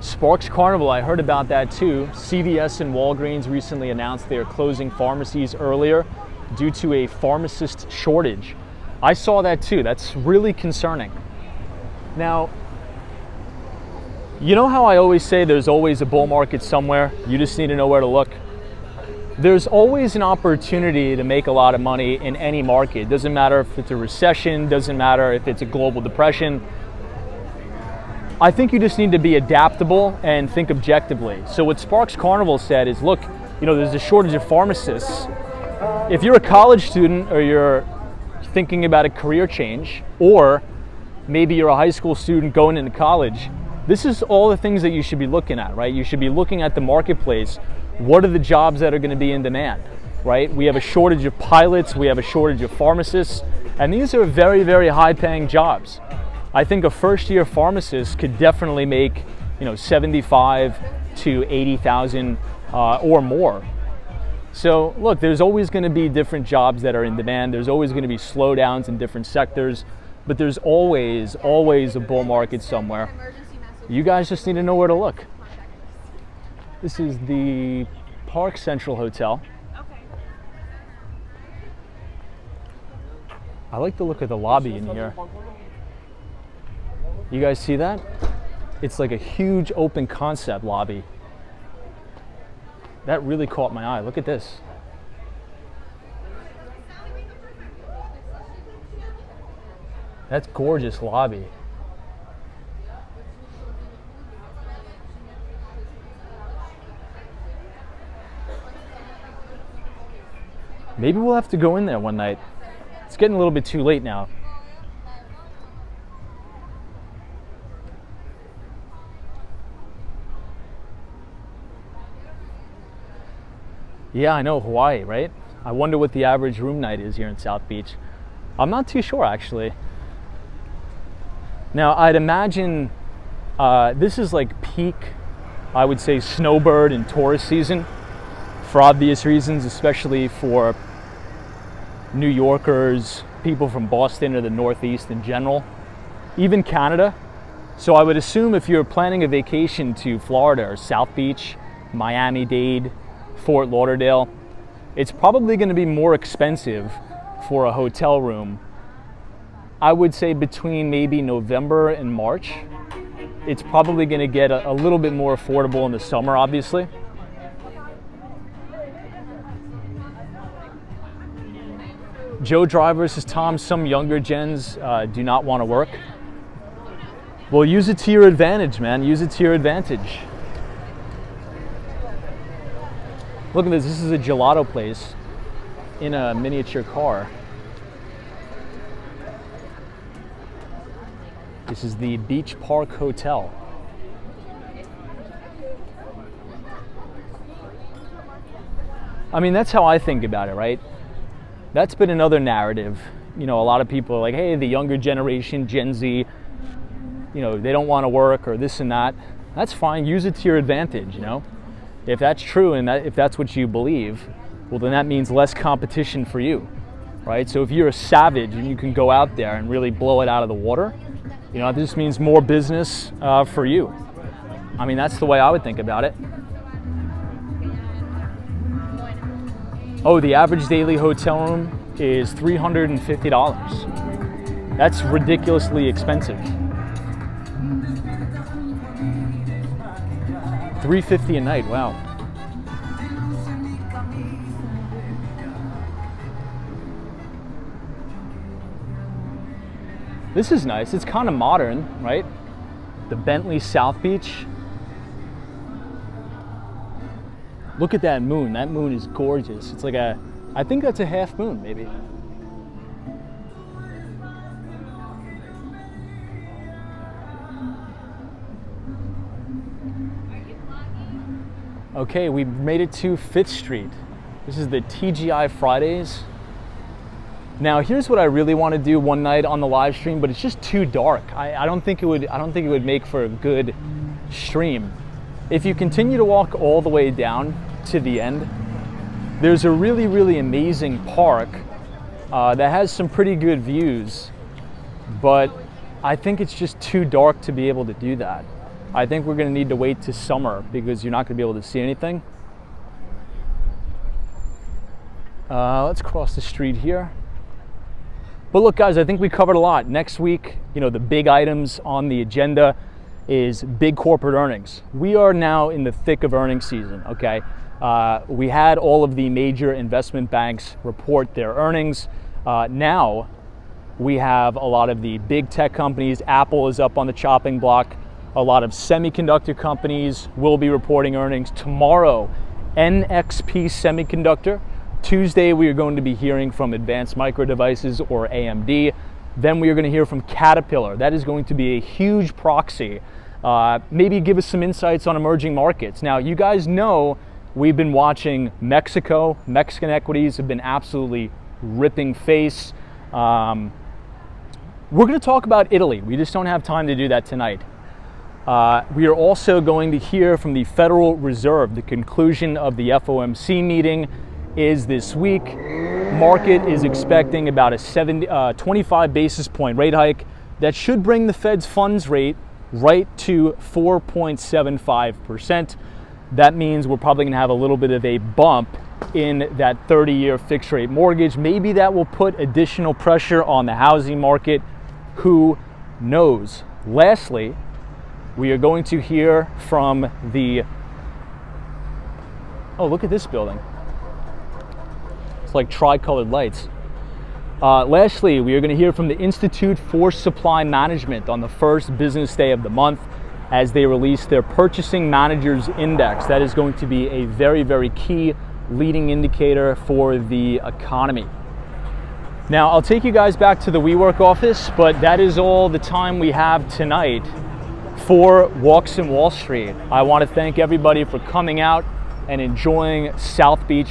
Sparks Carnival, I heard about that too. CVS and Walgreens recently announced they are closing pharmacies earlier due to a pharmacist shortage. I saw that too. That's really concerning. Now, You know how I always say there's always a bull market somewhere? You just need to know where to look. There's always an opportunity to make a lot of money in any market. Doesn't matter if it's a recession, doesn't matter if it's a global depression. I think you just need to be adaptable and think objectively. So what Sparks Carnival said is, look, there's a shortage of pharmacists. If you're a college student or you're thinking about a career change, or maybe you're a high school student going into college, this is all the things that you should be looking at, right? You should be looking at the marketplace. What are the jobs that are going to be in demand, right? We have a shortage of pilots, we have a shortage of pharmacists, and these are very, very high-paying jobs. I think a first-year pharmacist could definitely make, 75 to 80,000 or more. So look, there's always going to be different jobs that are in demand. There's always going to be slowdowns in different sectors, but there's always a bull market somewhere. You guys just need to know where to look. This is the Park Central Hotel. I like the look of the lobby in here. You guys see that? It's like a huge open concept lobby. That really caught my eye. Look at this. That's gorgeous lobby. Maybe we'll have to go in there one night. It's getting a little bit too late now. Yeah, I know, Hawaii, right? I wonder what the average room night is here in South Beach. I'm not too sure, actually. Now, I'd imagine this is like peak, I would say, snowbird and tourist season, for obvious reasons, especially for New Yorkers, people from Boston or the Northeast in general, even Canada. So I would assume if you're planning a vacation to Florida or South Beach, Miami-Dade, Fort Lauderdale, it's probably going to be more expensive for a hotel room. I would say between maybe November and March. It's probably going to get a little bit more affordable in the summer, obviously. Joe Driver says, Tom, some younger gens do not want to work. Well, use it to your advantage, man. Use it to your advantage. Look at this. This is a gelato place in a miniature car. This is the Beach Park Hotel. I mean, that's how I think about it, right? That's been another narrative. A lot of people are like, hey, the younger generation, Gen Z, they don't want to work or this and that. That's fine. Use it to your advantage, If that's true and if that's what you believe, well, then that means less competition for you, right? So if you're a savage and you can go out there and really blow it out of the water, this means more business for you. I mean, that's the way I would think about it. Oh, the average daily hotel room is $350. That's ridiculously expensive. $350 a night, wow. This is nice. It's kind of modern, right? The Bentley South Beach. Look at that moon. That moon is gorgeous. It's like I think that's a half moon, maybe. Okay, we made it to 5th Street. This is the TGI Fridays. Now, here's what I really want to do one night on the live stream, but it's just too dark. I don't think it would make for a good stream. If you continue to walk all the way down to the end, there's a really, really amazing park that has some pretty good views, but I think it's just too dark to be able to do that. I think we're going to need to wait to summer because you're not going to be able to see anything. Let's cross the street here. But look, guys, I think we covered a lot. Next week, the big items on the agenda. is big corporate earnings. We are now in the thick of earnings season, okay? We had all of the major investment banks report their earnings. Now we have a lot of the big tech companies. Apple is up on the chopping block. A lot of semiconductor companies will be reporting earnings. Tomorrow, NXP Semiconductor. Tuesday, we are going to be hearing from Advanced Micro Devices, or AMD. Then we are going to hear from Caterpillar. That is going to be a huge proxy. Maybe give us some insights on emerging markets. Now, you guys know we've been watching Mexico. Mexican equities have been absolutely ripping face. We're going to talk about Italy. We just don't have time to do that tonight. We are also going to hear from the Federal Reserve. The conclusion of the FOMC meeting is this week. Market is expecting about a 25 basis point rate hike. That should bring the Fed's funds rate right to 4.75%. That means we're probably going to have a little bit of a bump in that 30-year fixed rate mortgage. Maybe that will put additional pressure on the housing market. Who knows? Lastly, we are going to hear from the, oh, look at this building. It's like tri-colored lights. Lastly, we are going to hear from the Institute for Supply Management on the first business day of the month as they release their Purchasing Managers Index. That is going to be a very, very key leading indicator for the economy. Now, I'll take you guys back to the WeWork office, but that is all the time we have tonight for Walks in Wall Street. I want to thank everybody for coming out and enjoying South Beach